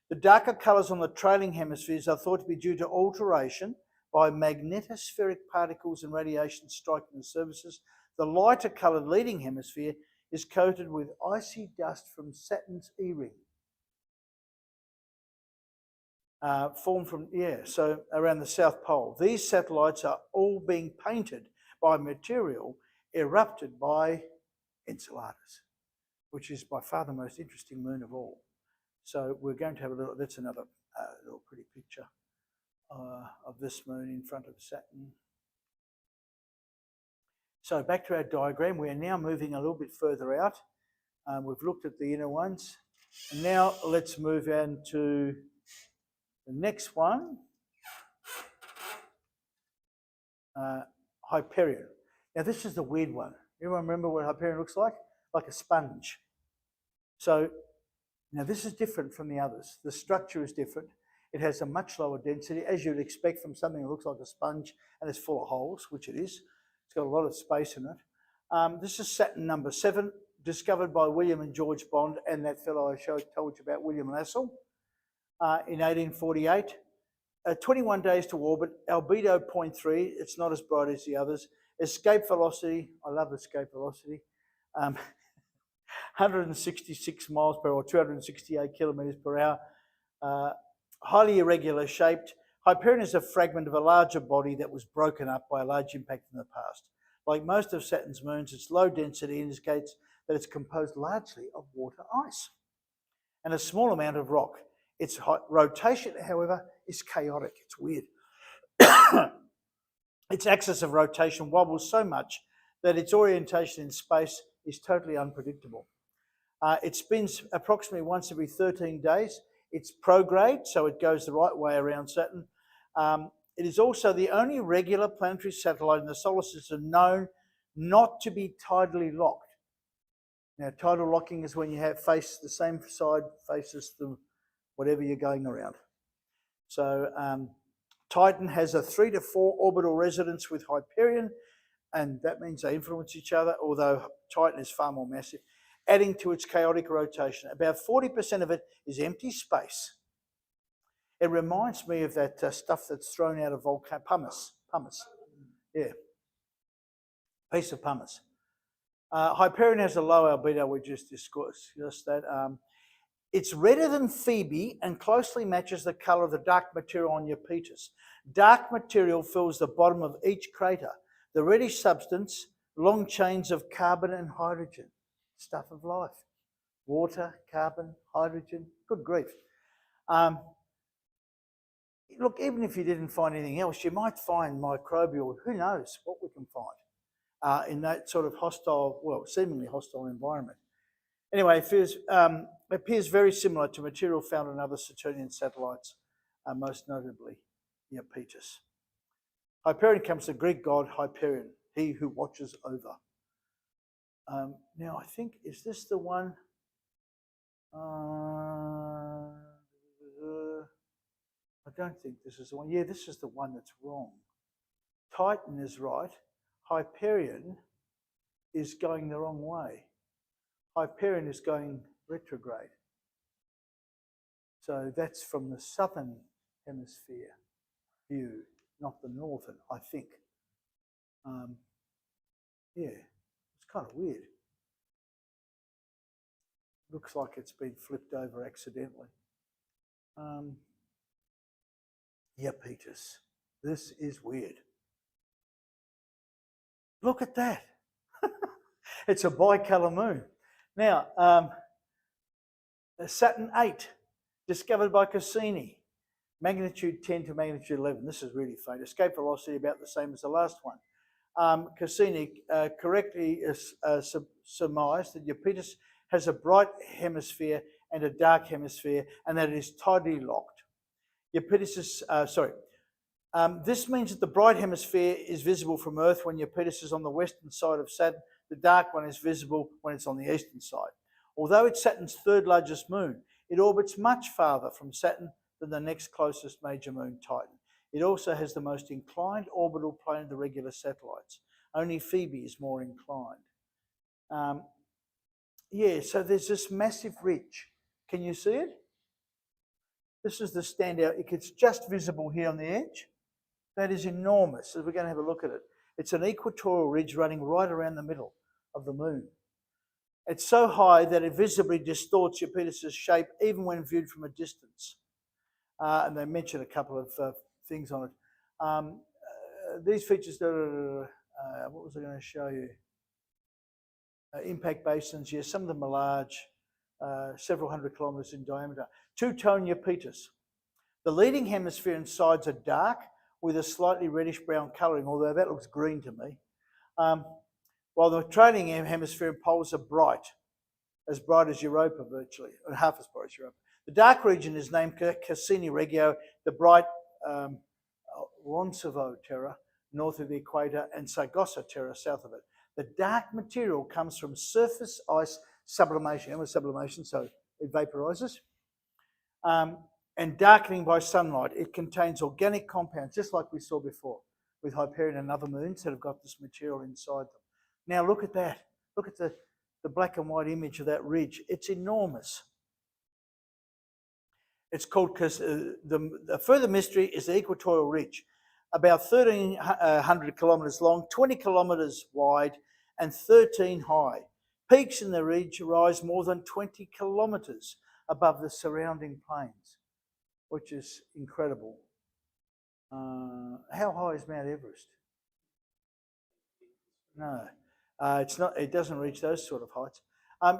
The darker colours on the trailing hemispheres are thought to be due to alteration by magnetospheric particles and radiation striking the surfaces. The lighter coloured leading hemisphere is coated with icy dust from Saturn's E-ring. Formed from, so around the South Pole. These satellites are all being painted by material erupted by Enceladus, which is by far the most interesting moon of all. So we're going to have a little, that's another little pretty picture of this moon in front of Saturn. So back to our diagram, we are now moving a little bit further out. We've looked at the inner ones. And now let's move on to the next one, Hyperion. Now this is the weird one. Everyone remember what Hyperion looks like? Like a sponge. So now this is different from the others. The structure is different. It has a much lower density, as you'd expect from something that looks like a sponge and it's full of holes, which it is. It's got a lot of space in it. This is Saturn number 7, discovered by William and George Bond and that fellow I told you about, William Lassell, in 1848. 21 days to orbit, albedo 0.3, it's not as bright as the others. Escape velocity, I love escape velocity, 166 miles per hour, 268 kilometres per hour. Highly irregular shaped. Hyperion is a fragment of a larger body that was broken up by a large impact in the past. Like most of Saturn's moons, its low density indicates that it's composed largely of water ice and a small amount of rock. Its rotation, however, is chaotic. It's weird. Its axis of rotation wobbles so much that its orientation in space is totally unpredictable. It spins approximately once every 13 days. It's prograde, so it goes the right way around Saturn. It is also the only regular planetary satellite in the solar system known not to be tidally locked. Now, tidal locking is when you have the same side faces the whatever you're going around. So Titan has a 3 to 4 orbital resonance with Hyperion, and that means they influence each other, although Titan is far more massive, adding to its chaotic rotation. About 40% of it is empty space. It reminds me of that stuff that's thrown out of pumice. Yeah, piece of pumice. Hyperion has a low albedo, we just discussed that. It's redder than Phoebe and closely matches the colour of the dark material on Iapetus. Dark material fills the bottom of each crater. The reddish substance, long chains of carbon and hydrogen. Stuff of life. Water, carbon, hydrogen. Good grief. Look, even if you didn't find anything else, you might find microbial, who knows what we can find in that sort of hostile, well, seemingly hostile environment. Anyway, it appears very similar to material found on other Saturnian satellites, most notably Iapetus. Hyperion comes from the Greek god Hyperion, he who watches over. Now, I think, is this the one? I don't think this is the one. Yeah, this is the one that's wrong. Titan is right. Hyperion is going the wrong way. Hyperion is going retrograde. So that's from the southern hemisphere view, not the northern, I think. Yeah, it's kind of weird. Looks like it's been flipped over accidentally. Iapetus. This is weird. Look at that. It's a bicolour moon. Now, Saturn 8, discovered by Cassini, magnitude 10 to magnitude 11. This is really faint. Escape velocity about the same as the last one. Cassini correctly surmised that Iapetus has a bright hemisphere and a dark hemisphere, and that it is tidally locked. Iapetus is, this means that the bright hemisphere is visible from Earth when Iapetus is on the western side of Saturn. The dark one is visible when it's on the eastern side. Although it's Saturn's third largest moon, it orbits much farther from Saturn than the next closest major moon, Titan. It also has the most inclined orbital plane of the regular satellites. Only Phoebe is more inclined. Yeah, so there's this massive ridge. Can you see it? This is the standout. It's just visible here on the edge. That is enormous. So we're going to have a look at it. It's an equatorial ridge running right around the middle of the moon. It's so high that it visibly distorts Iapetus' shape even when viewed from a distance. And they mention a couple of things on it. These features, what was I going to show you? Impact basins, yes, some of them are large, several hundred kilometres in diameter. Two-tone Iapetus. The leading hemisphere and sides are dark with a slightly reddish-brown colouring, although that looks green to me. While the trailing hemisphere and poles are bright as Europa virtually, or half as bright as Europa. The dark region is named Cassini Regio, the bright Roncesvalles Terra, north of the equator, and Sargasso Terra, south of it. The dark material comes from surface ice sublimation. Remember sublimation? So it vaporizes. And darkening by sunlight. It contains organic compounds, just like we saw before with Hyperion and other moons that have got this material inside them. Now look at that. Look at the black and white image of that ridge. It's enormous. It's called, because the further mystery is the equatorial ridge, about 1,300 kilometres long, 20 kilometres wide, and 13 high. Peaks in the ridge rise more than 20 kilometres above the surrounding plains, which is incredible. How high is Mount Everest? No, it's not. It doesn't reach those sort of heights.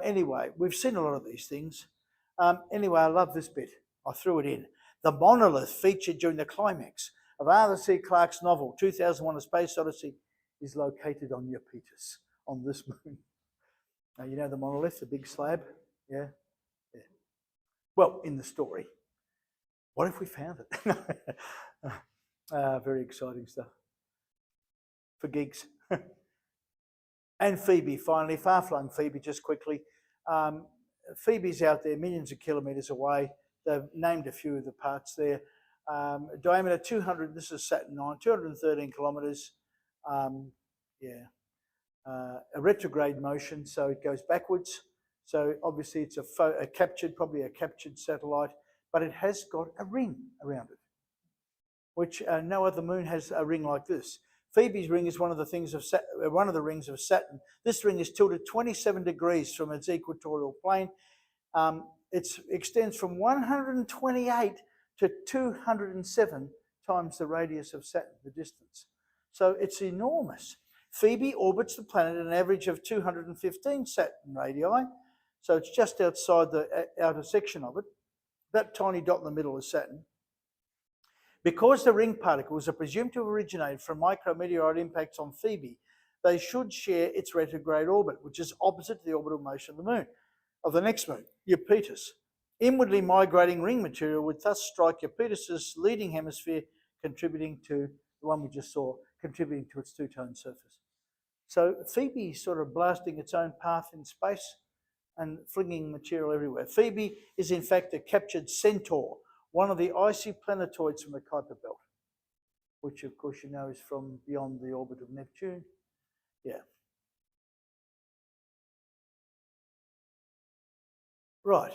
Anyway, we've seen a lot of these things. Anyway, I love this bit. I threw it in. The monolith featured during the climax of Arthur C. Clarke's novel 2001: A Space Odyssey is located on Iapetus, on this moon. Now, you know the monolith, the big slab? Yeah? Yeah. Well, in the story. What if we found it? Very exciting stuff. For geeks. And Phoebe, finally, far-flung Phoebe, just quickly. Phoebe's out there millions of kilometres away. They've named a few of the parts there. Diameter 200, this is Saturn 9, 213 kilometres. A retrograde motion, so it goes backwards. So obviously it's probably a captured satellite, but it has got a ring around it, which no other moon has a ring like this. Phoebe's ring is one of the rings of Saturn. This ring is tilted 27 degrees from its equatorial plane. It extends from 128 to 207 times the radius of Saturn, the distance. So it's enormous. Phoebe orbits the planet at an average of 215 Saturn radii, so it's just outside the outer section of it. That tiny dot in the middle is Saturn. Because the ring particles are presumed to have originated from micrometeorite impacts on Phoebe, they should share its retrograde orbit, which is opposite to the orbital motion of the moon, of the next moon, Iapetus. Inwardly migrating ring material would thus strike Iapetus' leading hemisphere, contributing to the one we just saw, contributing to its two-tone surface. So Phoebe is sort of blasting its own path in space and flinging material everywhere. Phoebe is in fact a captured centaur, one of the icy planetoids from the Kuiper Belt, which of course you know is from beyond the orbit of Neptune. Yeah. Right.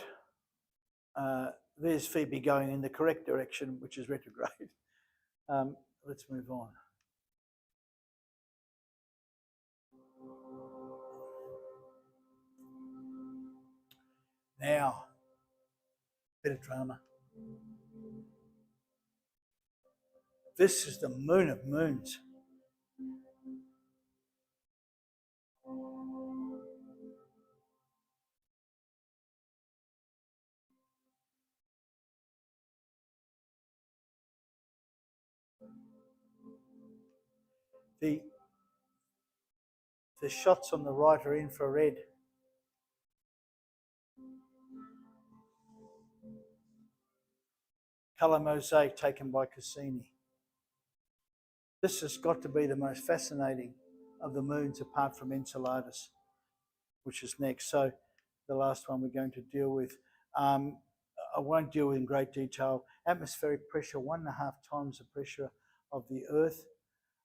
There's Phoebe going in the correct direction, which is retrograde. Let's move on. Now, bit of drama. This is the moon of moons. The shots on the right are infrared. Colour mosaic taken by Cassini. This has got to be the most fascinating of the moons apart from Enceladus, which is next. So the last one we're going to deal with. I won't deal with in great detail. Atmospheric pressure, 1.5 times the pressure of the Earth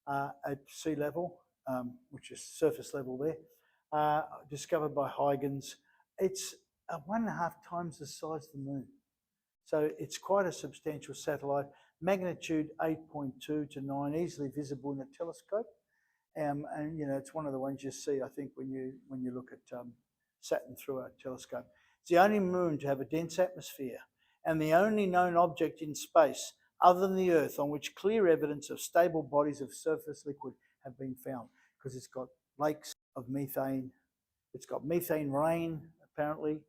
at sea level, which is surface level there, discovered by Huygens. It's 1.5 times the size of the moon. So it's quite a substantial satellite, magnitude 8.2 to 9, easily visible in a telescope. And you know, it's one of the ones you see, I think, when you look at Saturn through a telescope. It's the only moon to have a dense atmosphere and the only known object in space other than the Earth on which clear evidence of stable bodies of surface liquid have been found, because it's got lakes of methane, it's got methane rain, apparently,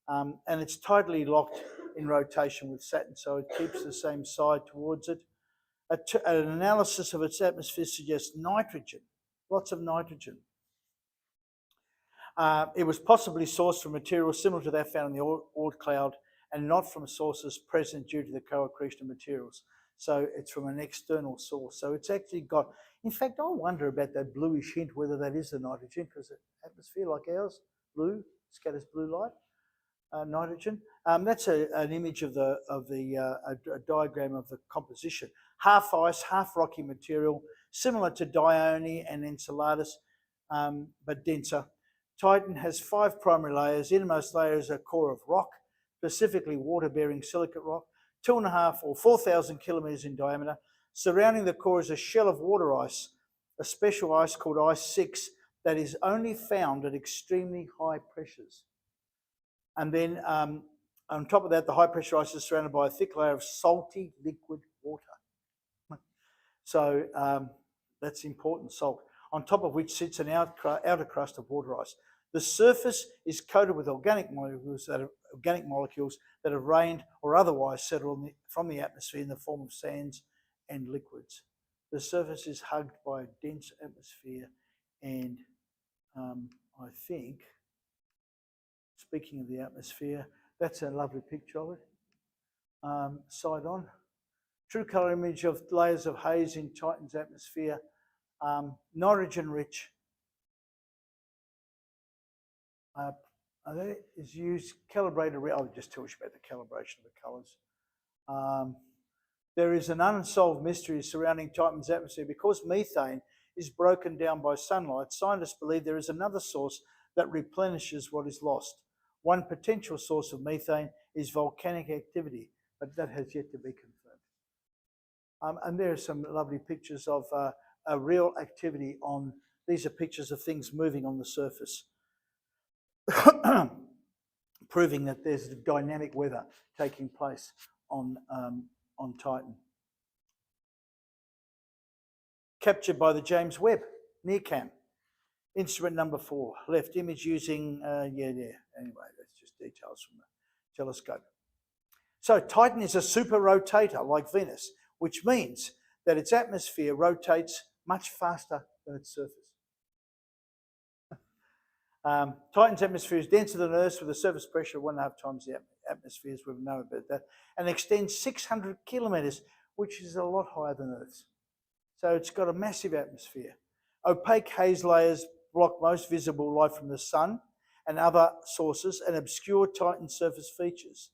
and it's tidally locked in rotation with Saturn, so it keeps the same side towards it. An analysis of its atmosphere suggests nitrogen, lots of nitrogen. It was possibly sourced from material similar to that found in the Oort cloud and not from sources present due to the co-accretion of materials. So it's from an external source. So it's actually got, in fact, I wonder about that bluish hint, whether that is the nitrogen, because the atmosphere like ours, blue, scatters blue light, nitrogen. That's an image of a diagram of the composition. Half ice, half rocky material, similar to Dione and Enceladus, but denser. Titan has 5 primary layers. The innermost layer is a core of rock, specifically water-bearing silicate rock, 2.5 or 4,000 kilometers in diameter. Surrounding the core is a shell of water ice, a special ice called Ice 6 that is only found at extremely high pressures. And then on top of that, the high pressure ice is surrounded by a thick layer of salty liquid water. So that's important, salt, on top of which sits an outer crust of water ice. The surface is coated with organic molecules that have rained or otherwise settled from the atmosphere in the form of sands and liquids. The surface is hugged by a dense atmosphere, and I think, speaking of the atmosphere, that's a lovely picture of it. Side on. True colour image of layers of haze in Titan's atmosphere. Nitrogen rich. Is used, calibrated, I'll just tell you about the calibration of the colours. There is an unsolved mystery surrounding Titan's atmosphere. Because methane is broken down by sunlight, scientists believe there is another source that replenishes what is lost. One potential source of methane is volcanic activity, but that has yet to be confirmed. And there are some lovely pictures of a real activity on, these are pictures of things moving on the surface, proving that there's dynamic weather taking place on Titan. Captured by the James Webb NIRCam. Instrument number 4, left image using, anyway, that's just details from the telescope. So Titan is a super rotator like Venus, which means that its atmosphere rotates much faster than its surface. Titan's atmosphere is denser than Earth's with a surface pressure of 1.5 times the atmosphere's, we know about that, and extends 600 kilometres, which is a lot higher than Earth's. So it's got a massive atmosphere. Opaque haze layers block most visible light from the sun and other sources and obscure Titan's surface features.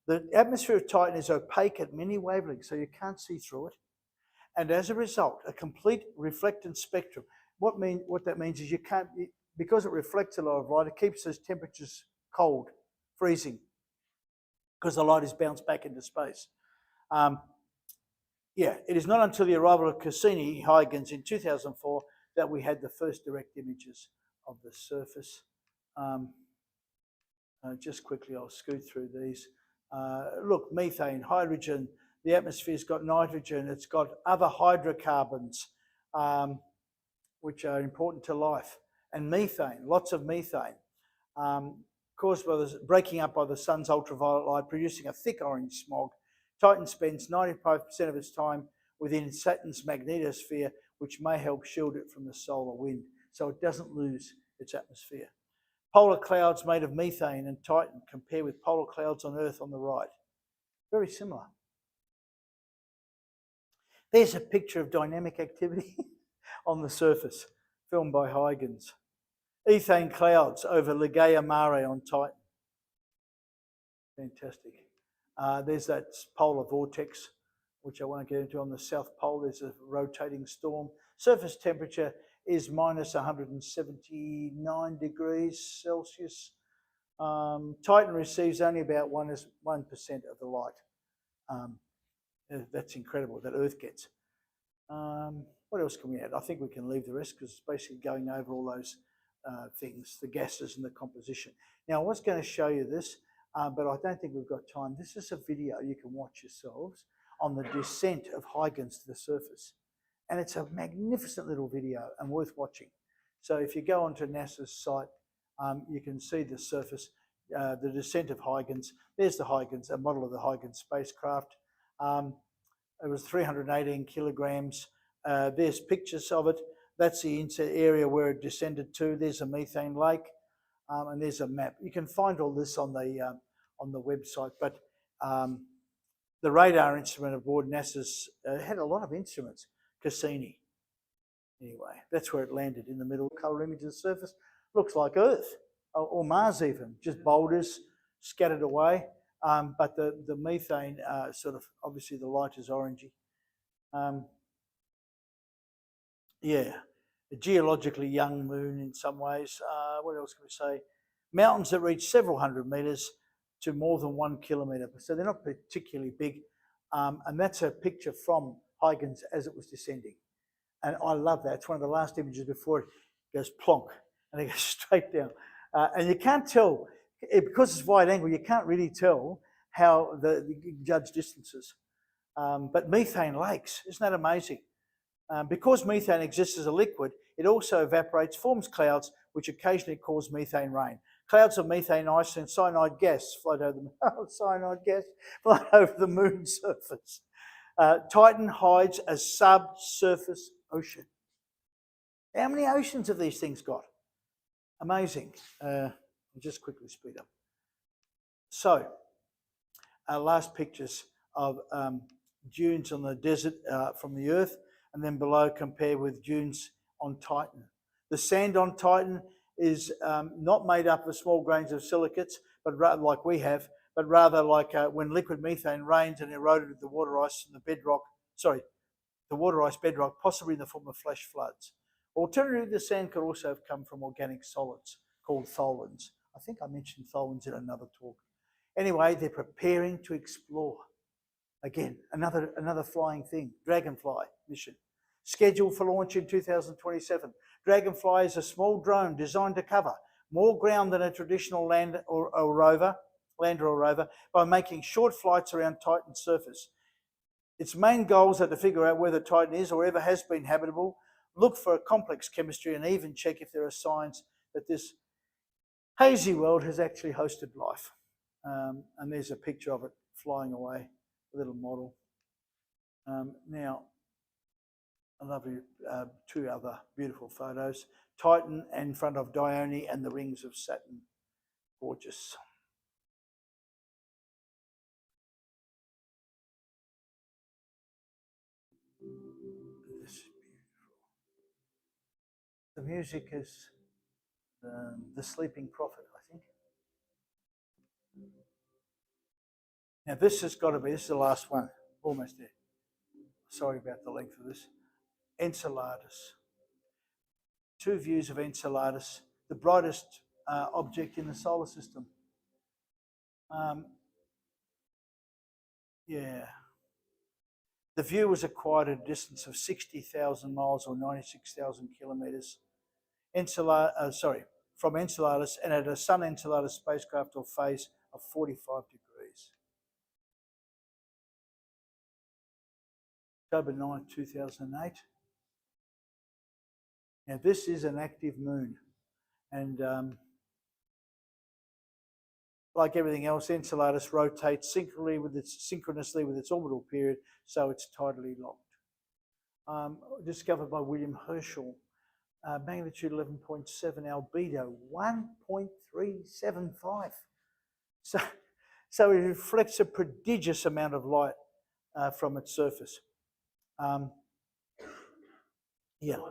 The atmosphere of Titan is opaque at many wavelengths, so you can't see through it. And as a result, a complete reflectance spectrum. What that means is you can't, because it reflects a lot of light, it keeps those temperatures cold, freezing, because the light is bounced back into space. It is not until the arrival of Cassini Huygens in 2004 that we had the first direct images of the surface. Just quickly, I'll scoot through these. Look, methane, hydrogen, the atmosphere's got nitrogen, it's got other hydrocarbons, which are important to life, and methane, lots of methane, caused by the breaking up by the sun's ultraviolet light, producing a thick orange smog. Titan spends 95% of its time within Saturn's magnetosphere, which may help shield it from the solar wind, so it doesn't lose its atmosphere. Polar clouds made of methane and Titan compare with polar clouds on Earth on the right. Very similar. There's a picture of dynamic activity on the surface, filmed by Huygens. Ethane clouds over Ligea Mare on Titan. Fantastic. There's that polar vortex, which I won't get into. On the South Pole, there's a rotating storm. Surface temperature is minus 179 degrees Celsius. Titan receives only about 1% of the light. That's incredible that Earth gets. What else can we add? I think we can leave the rest because it's basically going over all those things, the gases and the composition. Now, I was going to show you this, but I don't think we've got time. This is a video you can watch yourselves on the descent of Huygens to the surface. And it's a magnificent little video and worth watching. So if you go onto NASA's site, you can see the surface, the descent of Huygens. There's the Huygens, a model of the Huygens spacecraft. It was 318 kilograms. There's pictures of it. That's the area where it descended to. There's a methane lake, and there's a map. You can find all this on the website. But the radar instrument aboard NASA's had a lot of instruments. Cassini. Anyway, that's where it landed, in the middle. Colour image of the surface looks like Earth or Mars even, just boulders scattered away. But the methane sort of, obviously the light is orangey. Yeah, a geologically young moon in some ways. What else can we say? Mountains that reach several hundred metres to more than 1 kilometre. So they're not particularly big. And that's a picture from Huygens as it was descending. And I love that. It's one of the last images before it goes plonk and it goes straight down. And you can't tell, because it's wide angle, you can't really tell how the judge distances. But methane lakes, isn't that amazing? Because methane exists as a liquid, it also evaporates, forms clouds, which occasionally cause methane rain. Clouds of methane, ice, and cyanide gas float over the moon's surface. Titan hides a subsurface ocean. How many oceans have these things got? Amazing. I'll just quickly speed up. So, our last pictures of dunes on the desert from the Earth, and then below compared with dunes on Titan. The sand on Titan is not made up of small grains of silicates, but rather like we have, but rather like when liquid methane rains and eroded the water ice and the water ice bedrock, possibly in the form of flash floods. Alternatively, the sand could also have come from organic solids called tholins. I think I mentioned tholins in another talk. Anyway, they're preparing to explore. Again, another flying thing, Dragonfly mission. Scheduled for launch in 2027. Dragonfly is a small drone designed to cover more ground than a traditional lander or rover by making short flights around Titan's surface. Its main goals are to figure out whether Titan is or ever has been habitable, look for a complex chemistry, and even check if there are signs that this hazy world has actually hosted life. And there's a picture of it flying away, a little model. Now, I love you, two other beautiful photos. Titan in front of Dione and the rings of Saturn. Gorgeous. This is beautiful. The music is the Sleeping Prophet, I think. Now this has got to be, this is the last one, almost there. Sorry about the length of this. Enceladus. Two views of Enceladus, the brightest object in the solar system. Yeah. The view was acquired at a distance of 60,000 miles or 96,000 kilometres. From Enceladus, and at a Sun-Enceladus spacecraft or phase of 45 degrees. October 9, 2008. Now this is an active moon, and like everything else, Enceladus rotates synchronously with its orbital period, so it's tidally locked. Discovered by William Herschel, magnitude 11.7, albedo 1.375. So it reflects a prodigious amount of light from its surface. Yeah. 1.0.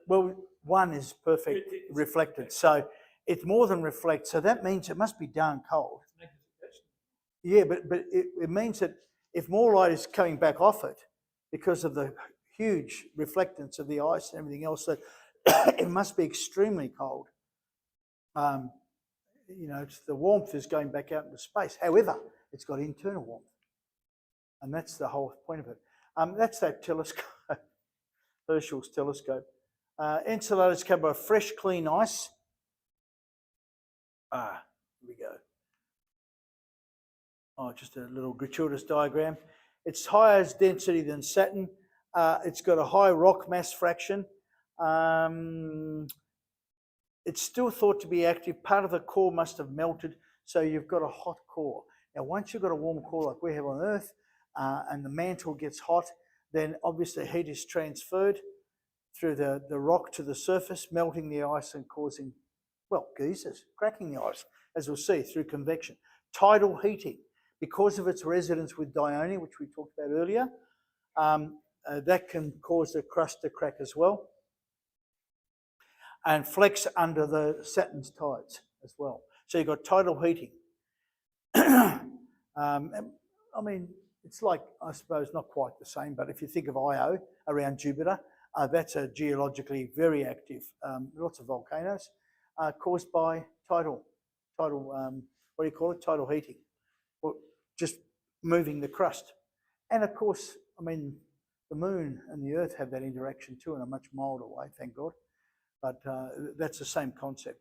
Well, 1 is perfect reflected, so it's more than reflect. So that means it must be darn cold. Yeah, but it means that if more light is coming back off it because of the huge reflectance of the ice and everything else, that it must be extremely cold. The warmth is going back out into space. However, it's got internal warmth, and that's the whole point of it. That's that telescope, Herschel's telescope. Enceladus covered by fresh, clean ice. Here we go. Oh, just a little gratuitous diagram. It's higher density than Saturn. It's got a high rock mass fraction. It's still thought to be active. Part of the core must have melted, so you've got a hot core. Now, once you've got a warm core like we have on Earth, and the mantle gets hot, then obviously heat is transferred through the rock to the surface, melting the ice and causing, well, geysers, cracking the ice, as we'll see, through convection. Tidal heating. because of its resonance with Dione, which we talked about earlier. That can cause the crust to crack as well, and flex under the Saturn's tides as well. So you've got tidal heating. I mean, it's like, I suppose, not quite the same, but if you think of Io around Jupiter, that's a geologically very active, lots of volcanoes caused by tidal, what do you call it? Tidal heating, or just moving the crust. And of course, I mean, the moon and the Earth have that interaction too in a much milder way, thank God. But that's the same concept.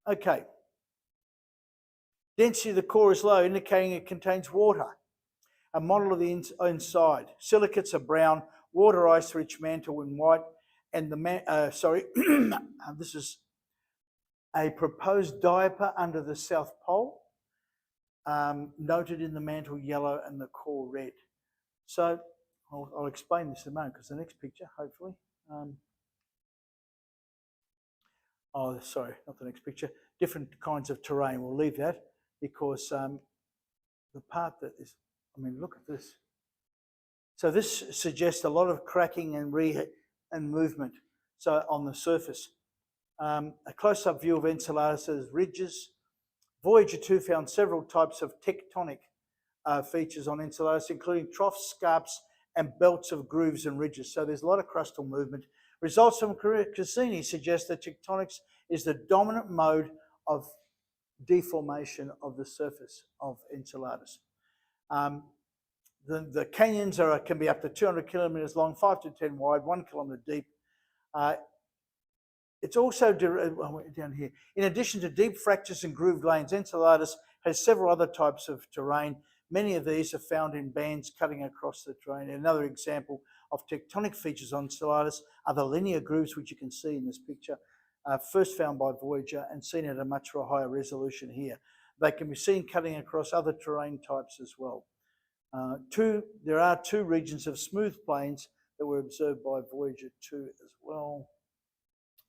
Okay. Density of the core is low, indicating it contains water. A model of the inside. Silicates are brown, water ice-rich mantle in white, and this is a proposed diaper under the South Pole, noted in the mantle yellow and the core red. So I'll explain this in a moment, because the next picture, hopefully. Oh, sorry, not the next picture. Different kinds of terrain. We'll leave that, because the part that is, I mean, look at this. So this suggests a lot of cracking and movement. So on the surface, a close-up view of Enceladus as ridges. Voyager 2 found several types of tectonic features on Enceladus, including troughs, scarps, and belts of grooves and ridges. So there's a lot of crustal movement. Results from Cassini suggest that tectonics is the dominant mode of deformation of the surface of Enceladus. The canyons can be up to 200 kilometres long, 5 to 10 wide, 1 kilometre deep. It's also down here. In addition to deep fractures and grooved lanes, Enceladus has several other types of terrain. Many of these are found in bands cutting across the terrain. Another example of tectonic features on Enceladus are the linear grooves, which you can see in this picture, first found by Voyager and seen at a much higher resolution here. They can be seen cutting across other terrain types as well. There are 2 regions of smooth plains that were observed by Voyager 2 as well.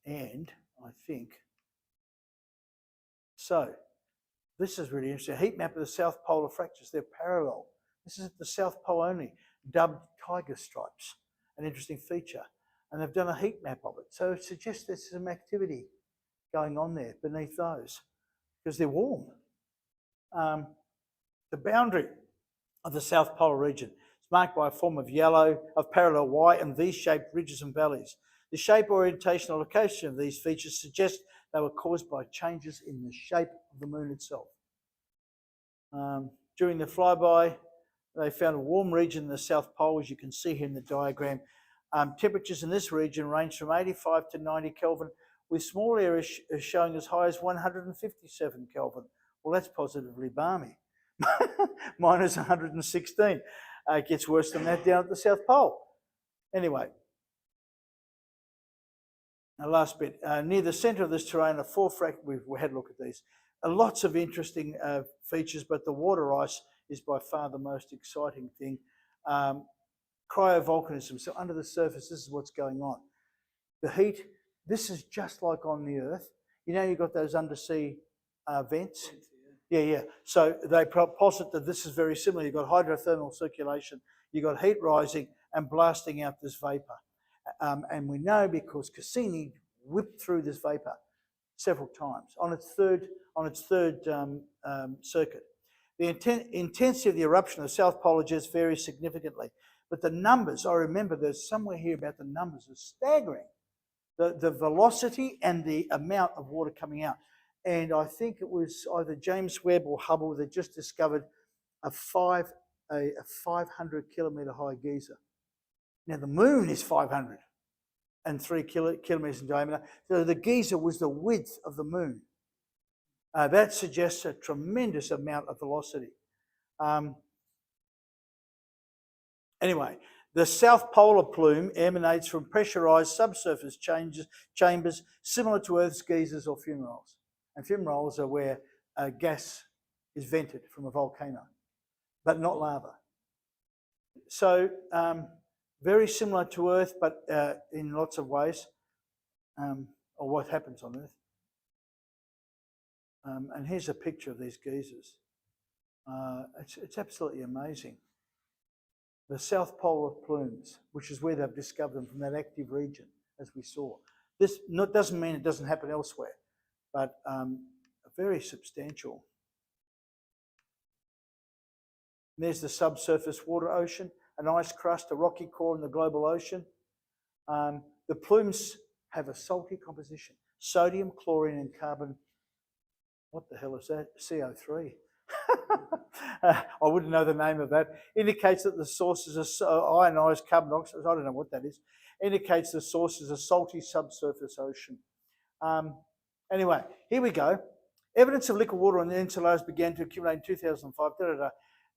And I think, so this is really interesting. A heat map of the South Polar fractures. They're parallel. This is at the South Pole only, dubbed tiger stripes, an interesting feature. And they've done a heat map of it. So it suggests there's some activity going on there beneath those, because they're warm. The boundary of the South Polar region is marked by a form of parallel Y and V-shaped ridges and valleys. The shape, orientation, or location of these features suggest they were caused by changes in the shape of the moon itself. During the flyby, they found a warm region in the South Pole, as you can see here in the diagram. Temperatures in this region range from 85 to 90 Kelvin, with small areas showing as high as 157 Kelvin. Well, that's positively balmy. Minus 116. It gets worse than that down at the South Pole. Anyway, the last bit. Near the centre of this terrain are 4 fractures. We had a look at these. Lots of interesting features, but the water ice is by far the most exciting thing. Cryovolcanism. So under the surface, this is what's going on. The heat, this is just like on the Earth. You know, you've got those undersea vents. Yeah. So they posit that this is very similar. You've got hydrothermal circulation, you've got heat rising and blasting out this vapour. And we know because Cassini whipped through this vapour several times on its third circuit. The intensity of the eruption of the South Polar jets varies significantly, but the numbers, I remember there's somewhere here about the numbers, are staggering. The velocity and the amount of water coming out. And I think it was either James Webb or Hubble that just discovered a 500 kilometre high geyser. Now the moon is 503 kilometres in diameter. So the geyser was the width of the moon. That suggests a tremendous amount of velocity. Anyway, the South Polar plume emanates from pressurised subsurface chambers similar to Earth's geysers or fumaroles. And fumaroles are where gas is vented from a volcano, but not lava. So very similar to Earth, but in lots of ways, or what happens on Earth. And here's a picture of these geysers. It's absolutely amazing. The south pole of plumes, which is where they've discovered them from that active region, as we saw. This doesn't mean it doesn't happen elsewhere, but very substantial. And there's the subsurface water ocean, an ice crust, a rocky core in the global ocean. The plumes have a salty composition, sodium, chlorine, and carbon. What the hell is that? CO3. I wouldn't know the name of that. Indicates that the source is ionised carbon dioxide. I don't know what that is. Indicates the source is a salty subsurface ocean. Anyway, here we go. Evidence of liquid water on the Enceladus began to accumulate in 2005.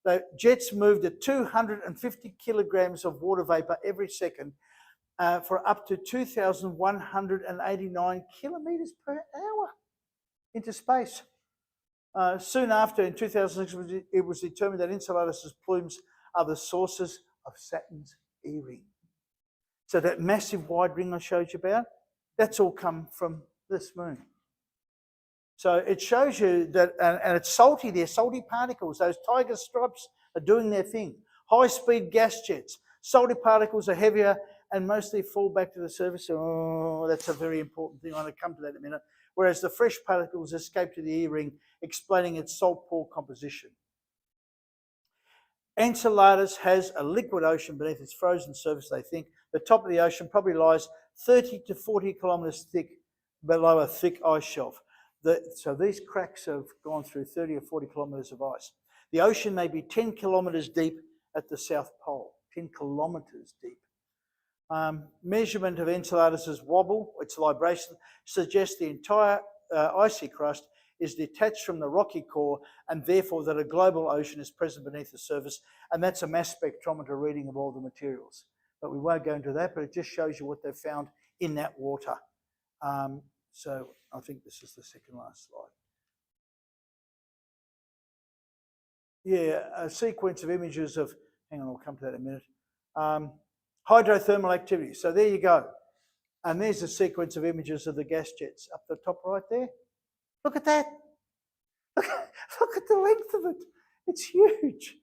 The jets moved at 250 kilograms of water vapour every second for up to 2,189 kilometres per hour into space. Soon after, in 2006, it was determined that Enceladus' plumes are the sources of Saturn's E-ring. So that massive wide ring I showed you about, that's all come from this moon. So it shows you that, and it's salty, they're salty particles. Those tiger stripes are doing their thing. High-speed gas jets. Salty particles are heavier and mostly fall back to the surface. Oh, that's a very important thing. I'm going to come to that in a minute. Whereas the fresh particles escape to the E-ring, explaining its salt-poor composition. Enceladus has a liquid ocean beneath its frozen surface, they think. The top of the ocean probably lies 30 to 40 kilometres thick below a thick ice shelf. So these cracks have gone through 30 or 40 kilometres of ice. The ocean may be 10 kilometres deep at the South Pole, 10 kilometres deep. Measurement of Enceladus' wobble, its libration, suggests the entire icy crust is detached from the rocky core and therefore that a global ocean is present beneath the surface, and that's a mass spectrometer reading of all the materials. But we won't go into that, but it just shows you what they've found in that water. So I think this is the second last slide. Yeah, a sequence of images of, hang on, I'll come to that in a minute. Hydrothermal activity. So there you go. And there's a sequence of images of the gas jets up the top right there. Look at that. Look at the length of it. It's huge.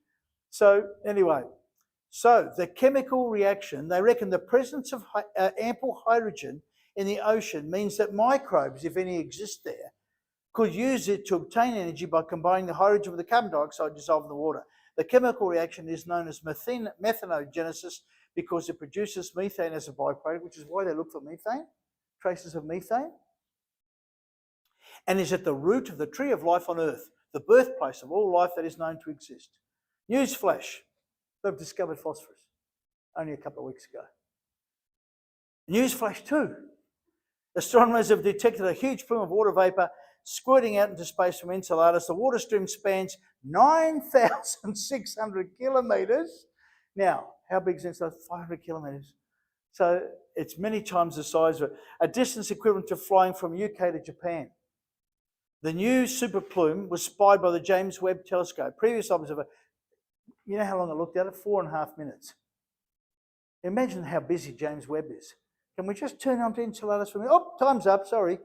So anyway, so the chemical reaction, they reckon the presence of ample hydrogen in the ocean means that microbes, if any exist there, could use it to obtain energy by combining the hydrogen with the carbon dioxide dissolved in the water. The chemical reaction is known as methanogenesis because it produces methane as a byproduct, which is why they look for methane, traces of methane, and is at the root of the tree of life on Earth, the birthplace of all life that is known to exist. Newsflash, they've discovered phosphorus only a couple of weeks ago. Newsflash 2, astronomers have detected a huge plume of water vapour squirting out into space from Enceladus. The water stream spans 9,600 kilometres. Now, how big is Enceladus? 500 kilometres. So it's many times the size of it. A distance equivalent to flying from UK to Japan. The new super plume was spied by the James Webb Telescope. Previous observer, you know how long I looked at it? 4.5 minutes. Imagine how busy James Webb is. Can we just turn on to Enceladus for a minute? Oh, time's up, sorry.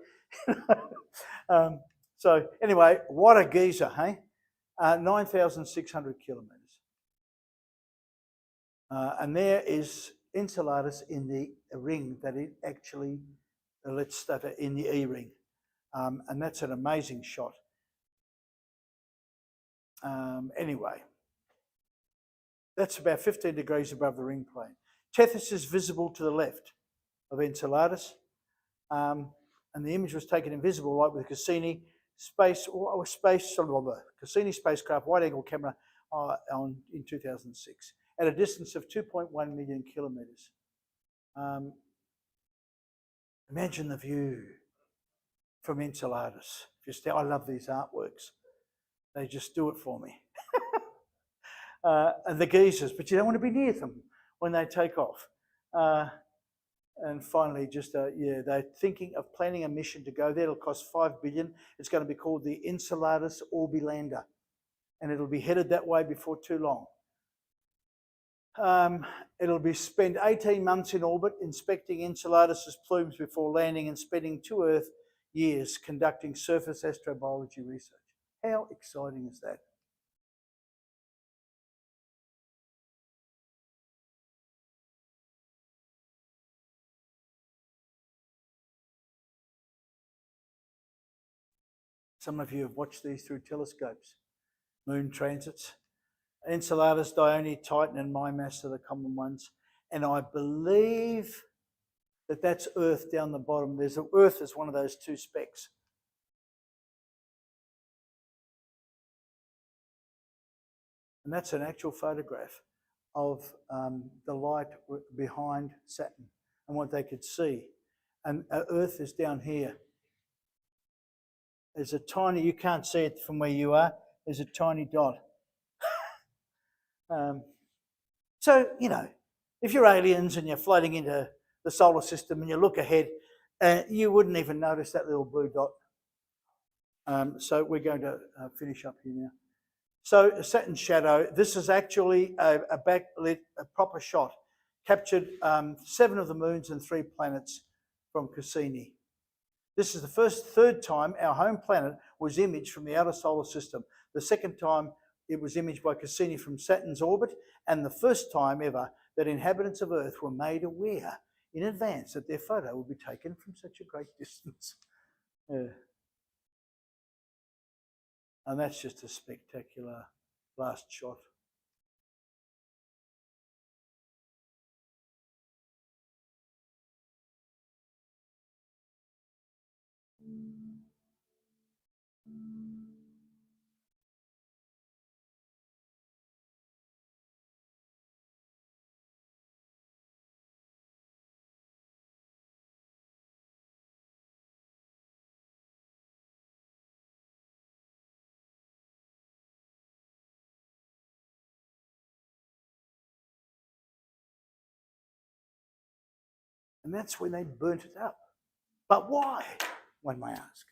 So anyway, what a geezer, hey? 9,600 kilometres. And there is Enceladus in the ring that it actually, let's start in the E-ring. And that's an amazing shot. Anyway, that's about 15 degrees above the ring plane. Tethys is visible to the left of Enceladus. And the image was taken in visible light with a Cassini Cassini spacecraft wide-angle camera in 2006 at a distance of 2.1 million kilometres. Imagine the view from Enceladus. I love these artworks. They just do it for me. And the geezers, but you don't want to be near them when they take off. And finally, they're thinking of planning a mission to go there. It'll cost $5 billion. It's going to be called the Enceladus Orbilander, and it'll be headed that way before too long. It'll be spend 18 months in orbit inspecting Enceladus' plumes before landing and spending 2 Earth years conducting surface astrobiology research. How exciting is that? Some of you have watched these through telescopes. Moon transits. Enceladus, Dione, Titan, and Mimas are the common ones. And I believe that that's Earth down the bottom. Earth is one of those two specks. And that's an actual photograph of the light behind Saturn and what they could see. And Earth is down here. There's a tiny, you can't see it from where you are, there's a tiny dot. So, you know, if you're aliens and you're floating into the solar system and you look ahead, you wouldn't even notice that little blue dot. So we're going to finish up here now. So Saturn's shadow, this is actually a backlit, a proper shot. Captured 7 of the moons and 3 planets from Cassini. This is the third time our home planet was imaged from the outer solar system. The second time it was imaged by Cassini from Saturn's orbit, and the first time ever that inhabitants of Earth were made aware in advance that their photo would be taken from such a great distance. Yeah. And that's just a spectacular last shot. And that's when they burnt it up. But why, one may ask?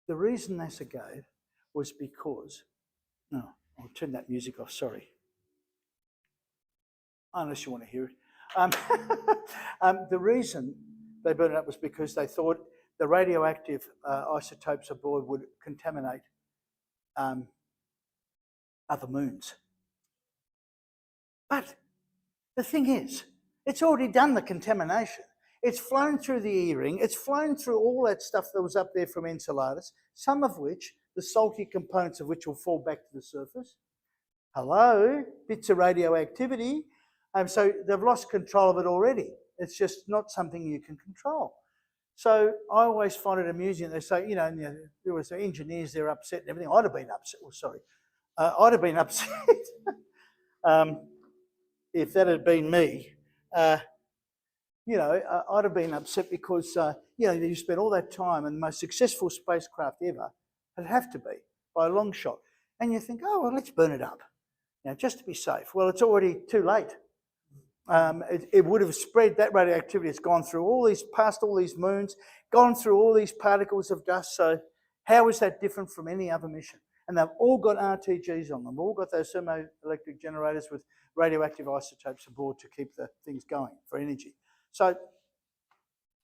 The reason NASA gave was because, no, I'll turn that music off, sorry. Unless you want to hear it. The reason they burned it up was because they thought the radioactive isotopes aboard would contaminate other moons. But the thing is, it's already done the contamination. It's flown through the E-ring. It's flown through all that stuff that was up there from Enceladus, some of which, the salty components of which will fall back to the surface. Hello, bits of radioactivity. So they've lost control of it already. It's just not something you can control. So I always find it amusing. They say, you know, there was engineers, they're upset and everything. I'd have been upset. Well, sorry. I'd have been upset if that had been me. You know, I'd have been upset because, you know, you spent all that time and the most successful spacecraft ever, it'd have to be, by a long shot. And you think, oh, well, let's burn it up, you know, just to be safe. Well, it's already too late. It would have spread, that radioactivity has gone through all these, past all these moons, gone through all these particles of dust. So how is that different from any other mission? And they've all got RTGs on them. They've all got those thermoelectric generators with radioactive isotopes aboard to keep the things going for energy. So,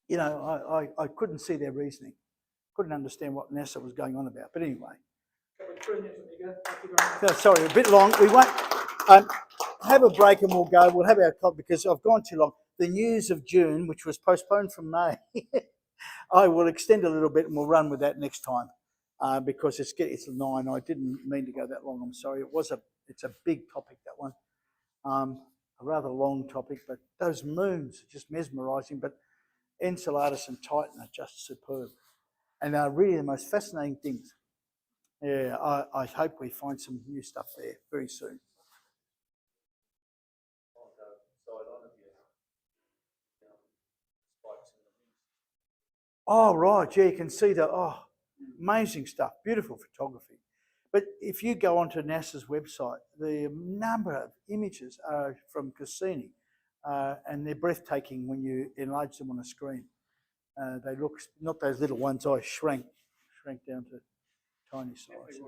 you know, I couldn't see their reasoning. Couldn't understand what NASA was going on about. But anyway. No, sorry, a bit long. We won't have a break and we'll go. We'll have our coffee because I've gone too long. The news of June, which was postponed from May, I will extend a little bit and we'll run with that next time because it's 9. I didn't mean to go that long. I'm sorry. It's a big topic, that one. A rather long topic, but those moons are just mesmerising. But Enceladus and Titan are just superb, and are really the most fascinating things. Yeah, I hope we find some new stuff there very soon. Oh right, yeah, you can see amazing stuff, beautiful photography. But if you go onto NASA's website, the number of images are from Cassini, and they're breathtaking when you enlarge them on a screen. They look, not those little ones I shrank down to tiny size.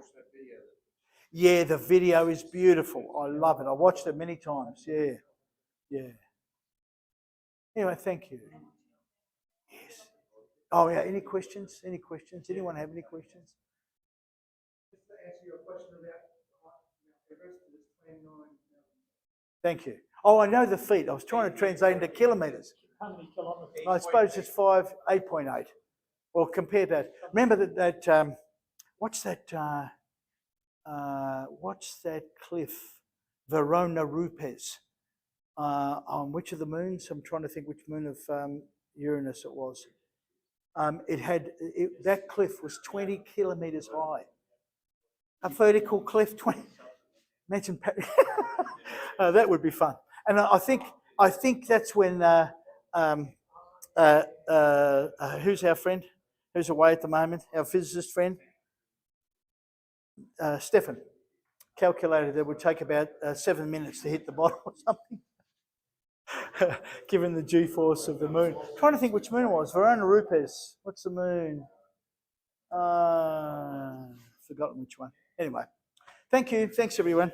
Yeah, the video is beautiful. I love it. I watched it many times. Yeah. Anyway, thank you. Yes. Oh yeah, any questions? Anyone have any questions? Just to answer your question about Everest, it's 29,000. Thank you. Oh, I know the feet. I was trying to translate into kilometres. How many kilometres? I suppose it's 8.8. Well, compare that. Remember that what's that cliff? Verona Rupes. On which of the moons? I'm trying to think which moon of Uranus it was. That cliff was 20 kilometers high. A vertical cliff, 20. Imagine that would be fun. And I think that's when who's our friend? Who's away at the moment? Our physicist friend, Stefan, calculated that it would take about 7 minutes to hit the bottom or something, given the G-force of the moon. I'm trying to think which moon it was. Verona Rupes. What's the moon? Forgotten which one. Anyway, thank you. Thanks, everyone.